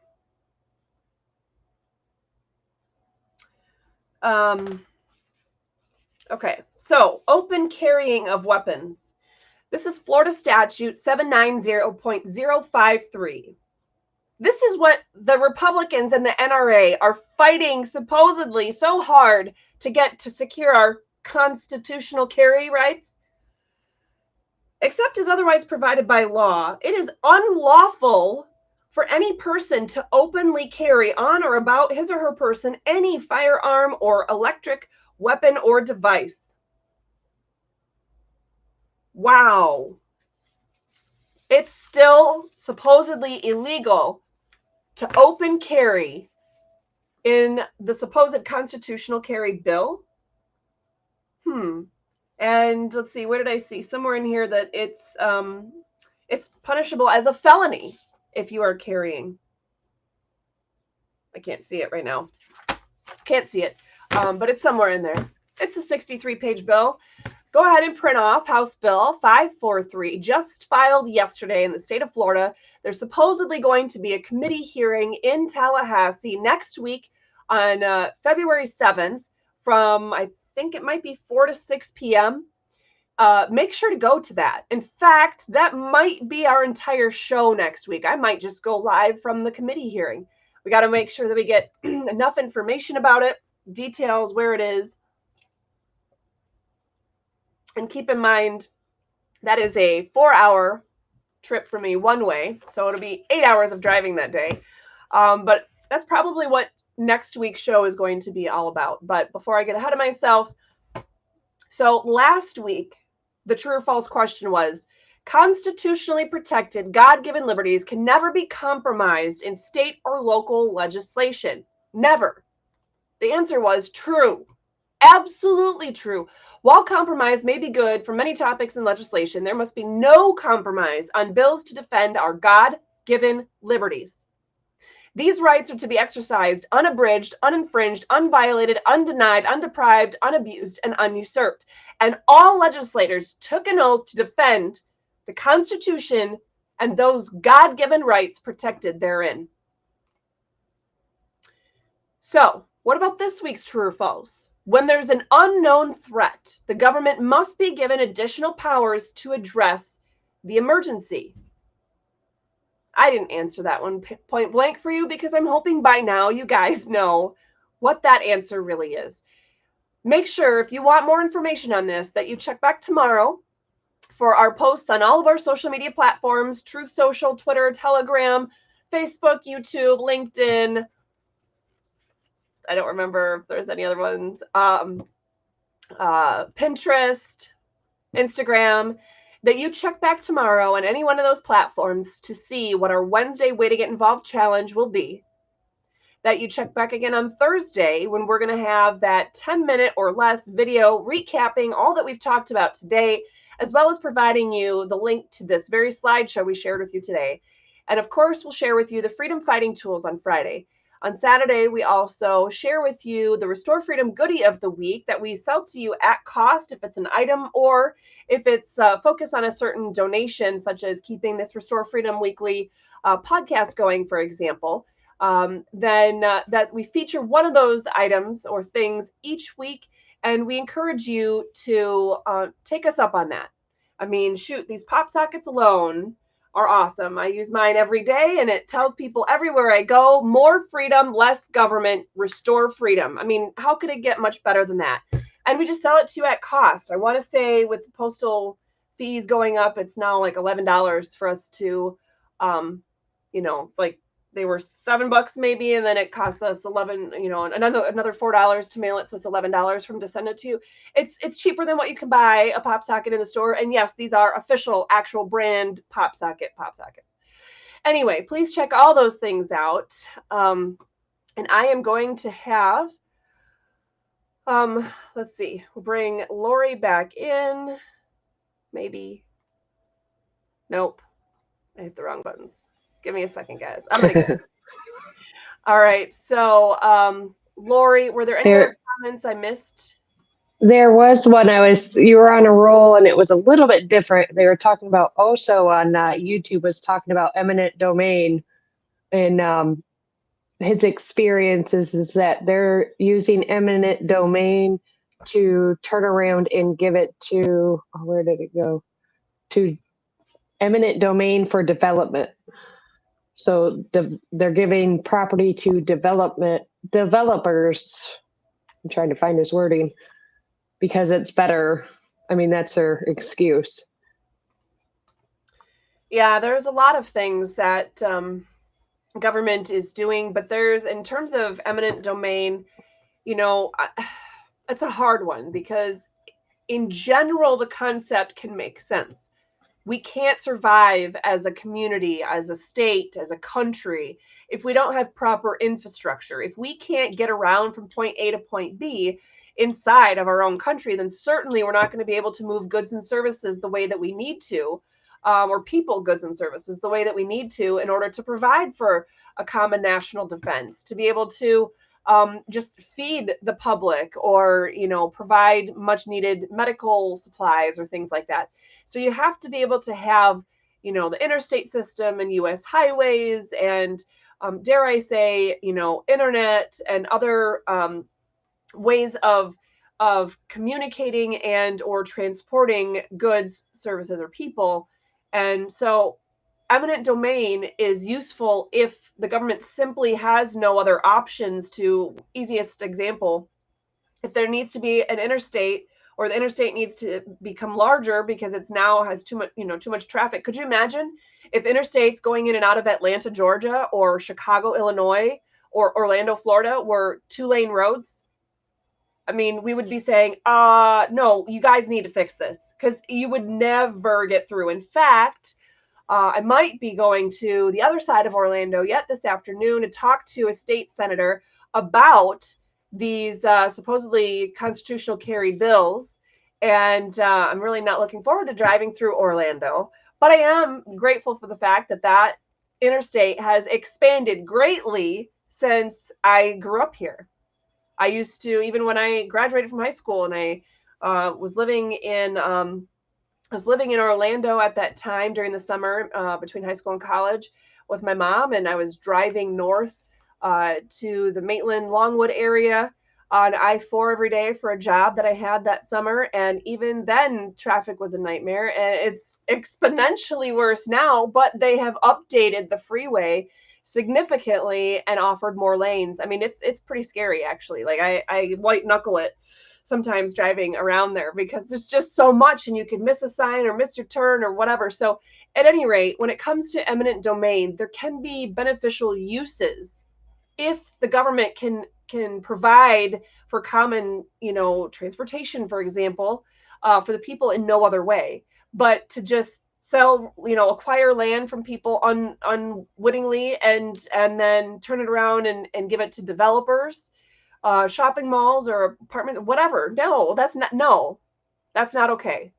Okay, so open carrying of weapons. This is Florida Statute 790.053. This is what the Republicans and the NRA are fighting supposedly so hard to get to secure our constitutional carry rights. except as otherwise provided by law, it is unlawful for any person to openly carry on or about his or her person any firearm or electric weapon or device. Wow. It's still supposedly illegal to open carry in the supposed constitutional carry bill. And let's see, where did I see? Somewhere in here that it's punishable as a felony if you are carrying. I can't see it right now. Can't see it, but it's somewhere in there. It's a 63-page bill. Go ahead and print off House Bill 543, just filed yesterday in the state of Florida. There's supposedly going to be a committee hearing in Tallahassee next week on February 7th from, I think it might be 4 to 6 p.m. Make sure to go to that. In fact, that might be our entire show next week. I might just go live from the committee hearing. We got to make sure that we get enough information about it, details, where it is. And keep in mind, that is a 4-hour trip for me one way. So it'll be 8 hours of driving that day. But that's probably what next week's show is going to be all about. But before I get ahead of myself, so last week, the true or false question was, constitutionally protected God-given liberties can never be compromised in state or local legislation. Never. The answer was true. Absolutely true. While compromise may be good for many topics in legislation, there must be no compromise on bills to defend our God-given liberties. These rights are to be exercised unabridged, uninfringed, unviolated, undenied, undeprived, unabused, and unusurped. And all legislators took an oath to defend the Constitution and those God-given rights protected therein. So, what about this week's true or false? When there's an unknown threat, the government must be given additional powers to address the emergency. I didn't answer that one point blank for you because I'm hoping by now you guys know what that answer really is. Make sure, if you want more information on this, that you check back tomorrow for our posts on all of our social media platforms, Truth Social, Twitter, Telegram, Facebook, YouTube, LinkedIn. I don't remember if there's any other ones. Pinterest, Instagram, that you check back tomorrow on any one of those platforms to see what our Wednesday Way to Get Involved challenge will be. That you check back again on Thursday when we're going to have that 10-minute or less video recapping all that we've talked about today, as well as providing you the link to this very slideshow we shared with you today. And of course, we'll share with you the freedom fighting tools on Friday. On Saturday, we also share with you the Restore Freedom Goodie of the Week that we sell to you at cost if it's an item or if it's focused on a certain donation, such as keeping this Restore Freedom Weekly podcast going, for example. Then that we feature one of those items or things each week, and we encourage you to take us up on that. I mean, shoot, these pop sockets alone are awesome. I use mine every day, and it tells people everywhere I go, more freedom, less government, restore freedom. I mean, how could it get much better than that? And we just sell it to you at cost. I want to say with the postal fees going up, it's now like $11 for us to, it's like they were $7 maybe, and then it costs us $11, another $4 to mail it, so it's $11 from to send it to you. It's cheaper than what you can buy a pop socket in the store. And yes, these are official, actual brand pop socket. Anyway, please check all those things out. And I am going to have, let's see, we'll bring Lori back in. Maybe. Nope. I hit the wrong buttons. Give me a second, guys. I'm going to go. All right. So, Lori, were there any other comments I missed? There was one. You were on a roll, and it was a little bit different. They were talking about also on YouTube was talking about eminent domain, and his experiences is that they're using eminent domain to turn around and give it to, where did it go? To eminent domain for development. So they're giving property to developers. I'm trying to find his wording because it's better. I mean, that's their excuse. Yeah, there's a lot of things that government is doing, but there's, in terms of eminent domain, it's a hard one because in general, the concept can make sense. We can't survive as a community, as a state, as a country, if we don't have proper infrastructure. If we can't get around from point A to point B inside of our own country, then certainly we're not going to be able to move goods and services the way that we need to, or people, goods and services the way that we need to in order to provide for a common national defense, to be able to just feed the public, or provide much needed medical supplies or things like that. So you have to be able to have, the interstate system and U.S. highways and, dare I say, internet and other ways of communicating and or transporting goods, services, or people. And so eminent domain is useful if the government simply has no other options. To easiest example, if there needs to be an interstate, or the interstate needs to become larger because it's now has too much traffic. Could you imagine if interstates going in and out of Atlanta, Georgia, or Chicago, Illinois, or Orlando, Florida were 2-lane roads? I mean, we would be saying, no, you guys need to fix this, because you would never get through. In fact, I might be going to the other side of Orlando yet this afternoon to talk to a state senator about these supposedly constitutional carry bills. And I'm really not looking forward to driving through Orlando. But I am grateful for the fact that that interstate has expanded greatly since I grew up here. I used to, even when I graduated from high school, and I was living in Orlando at that time during the summer, between high school and college, with my mom, and I was driving north to the Maitland Longwood area on I-4 every day for a job that I had that summer. And even then, traffic was a nightmare, and it's exponentially worse now, but they have updated the freeway significantly and offered more lanes. I mean, it's pretty scary, actually. Like, I white knuckle it sometimes driving around there because there's just so much, and you could miss a sign or miss your turn or whatever. So at any rate, when it comes to eminent domain, there can be beneficial uses if the government can provide for common, transportation, for example, for the people in no other way. But to just sell, acquire land from people unwittingly, and then turn it around and give it to developers, shopping malls or apartment, whatever. No, that's not okay.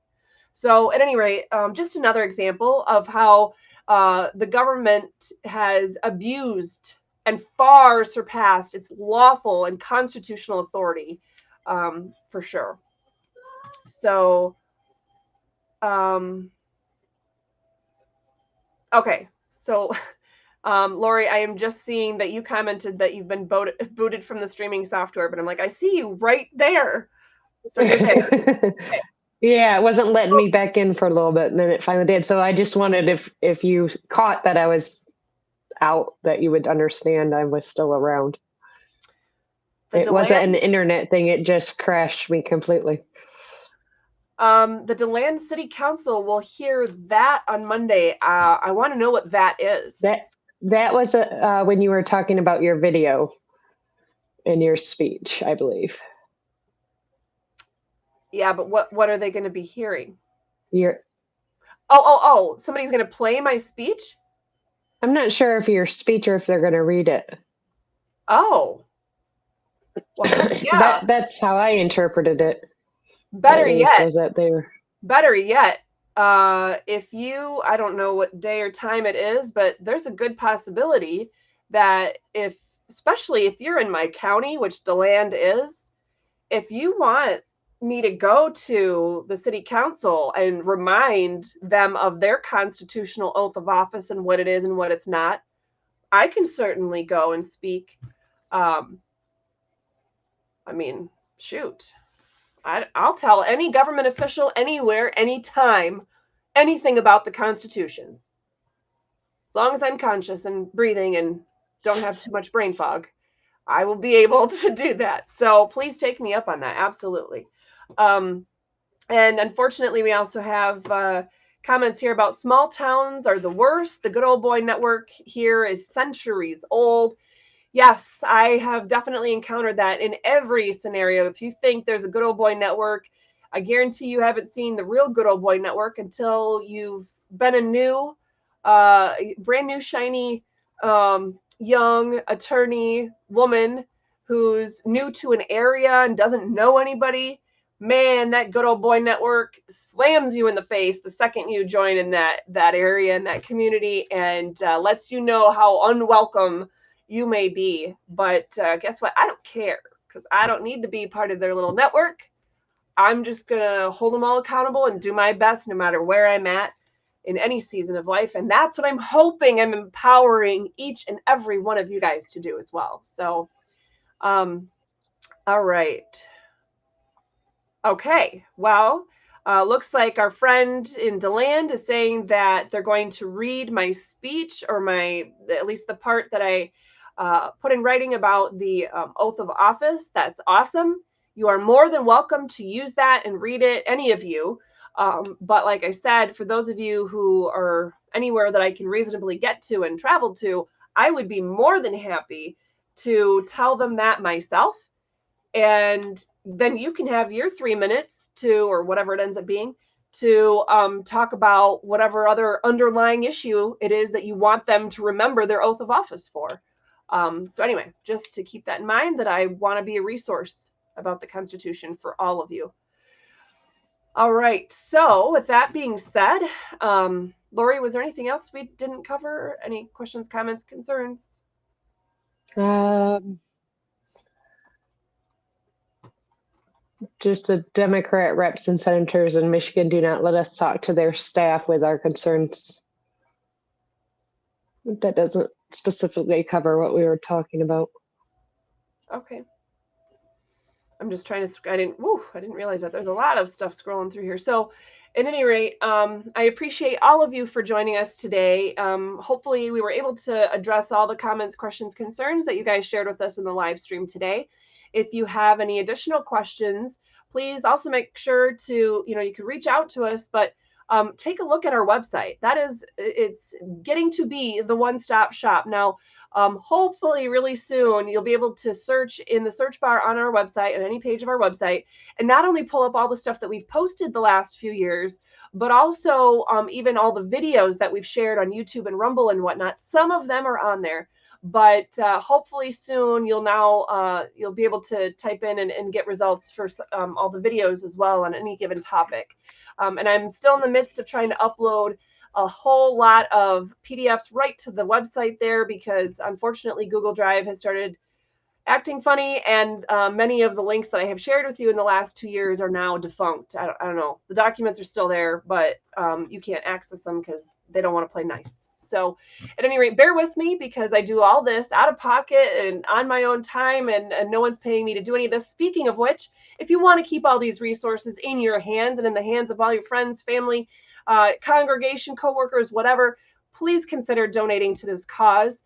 So at any rate, just another example of how the government has abused and far surpassed its lawful and constitutional authority, for sure. So, okay. So, Lori, I am just seeing that you commented that you've been booted from the streaming software, but I'm like, I see you right there. So you're okay. Yeah, it wasn't letting me back in for a little bit, and then it finally did. So I just wanted, if you caught that I was out, that you would understand I was still around. It wasn't an internet thing. It just crashed me completely. The DeLand City Council will hear that on Monday. I want to know what that is. That was when you were talking about your video and your speech, I believe. Yeah, but what are they going to be hearing? Oh, somebody's going to play my speech? I'm not sure if your speech or if they're going to read it. Oh. Well, yeah. That's how I interpreted it. Better yet, was that they were... Better yet, if you, I don't know what day or time it is, but there's a good possibility that especially if you're in my county, which DeLand is, if you want me to go to the city council and remind them of their constitutional oath of office and what it is and what it's not, I can certainly go and speak. I mean, shoot. I'll tell any government official anywhere, anytime, anything about the Constitution. As long as I'm conscious and breathing and don't have too much brain fog, I will be able to do that. So please take me up on that. Absolutely. And unfortunately, we also have comments here about small towns are the worst. The Good Old Boy Network here is centuries old. Yes, I have definitely encountered that in every scenario. If you think there's a Good Old Boy Network, I guarantee you haven't seen the real Good Old Boy Network until you've been a new, brand new, shiny, young attorney woman who's new to an area and doesn't know anybody. Man, that Good Old Boy Network slams you in the face the second you join in that area and that community, and lets you know how unwelcome you may be. But guess what? I don't care, because I don't need to be part of their little network. I'm just going to hold them all accountable and do my best no matter where I'm at in any season of life. And that's what I'm hoping I'm empowering each and every one of you guys to do as well. So, all right. Okay, well, looks like our friend in DeLand is saying that they're going to read my speech, or at least the part that I put in writing about the oath of office. That's awesome. You are more than welcome to use that and read it, any of you. But like I said, for those of you who are anywhere that I can reasonably get to and travel to, I would be more than happy to tell them that myself. And then you can have your 3 minutes to, or whatever it ends up being, to talk about whatever other underlying issue it is that you want them to remember their oath of office for. So anyway, just to keep that in mind, that I want to be a resource about the Constitution for all of you. All right. So with that being said, Lori, was there anything else we didn't cover? Any questions, comments, concerns? Just the Democrat reps and senators in Michigan do not let us talk to their staff with our concerns. That doesn't specifically cover what we were talking about. Okay. I'm just trying to, I didn't realize that there's a lot of stuff scrolling through here. So at any rate, I appreciate all of you for joining us today. Hopefully we were able to address all the comments, questions, concerns that you guys shared with us in the live stream today. If you have any additional questions, please also make sure to, you can reach out to us, but take a look at our website. It's getting to be the one-stop shop. Now, hopefully really soon you'll be able to search in the search bar on our website, on any page of our website, and not only pull up all the stuff that we've posted the last few years, but also even all the videos that we've shared on YouTube and Rumble and whatnot. Some of them are on there. But hopefully soon you'll be able to type in and get results for all the videos as well on any given topic. And I'm still in the midst of trying to upload a whole lot of PDFs right to the website there, because unfortunately Google Drive has started acting funny, and many of the links that I have shared with you in the last 2 years are now defunct. I don't know. The documents are still there, but you can't access them because they don't want to play nice. So at any rate, bear with me, because I do all this out of pocket and on my own time, and no one's paying me to do any of this. Speaking of which, if you want to keep all these resources in your hands and in the hands of all your friends, family, congregation, coworkers, whatever, please consider donating to this cause.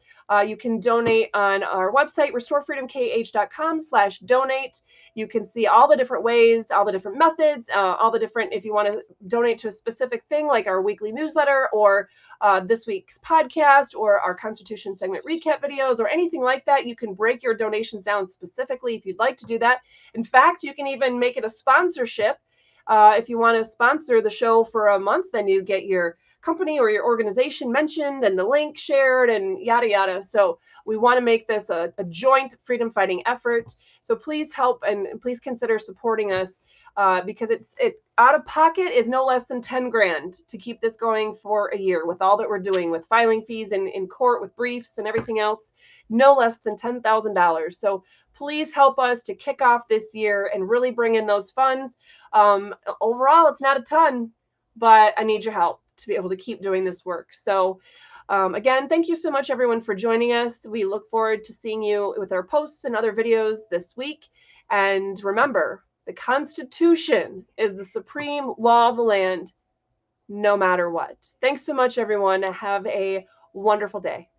You can donate on our website, restorefreedomkh.com/donate. You can see all the different ways, all the different methods, all the different, if you want to donate to a specific thing like our weekly newsletter, or this week's podcast, or our Constitution segment recap videos, or anything like that. You can break your donations down specifically if you'd like to do that. In fact, you can even make it a sponsorship. If you want to sponsor the show for a month, then you get your company or your organization mentioned and the link shared and yada yada. So we want to make this a joint freedom fighting effort. So please help, and please consider supporting us, because it out of pocket is no less than 10 grand to keep this going for a year, with all that we're doing with filing fees in court, with briefs and everything else. No less than $10,000. So please help us to kick off this year and really bring in those funds. Overall, it's not a ton, but I need your help to be able to keep doing this work. So again, thank you so much, everyone, for joining us. We look forward to seeing you with our posts and other videos this week. And remember, the Constitution is the supreme law of the land, no matter what. Thanks so much, everyone. Have a wonderful day.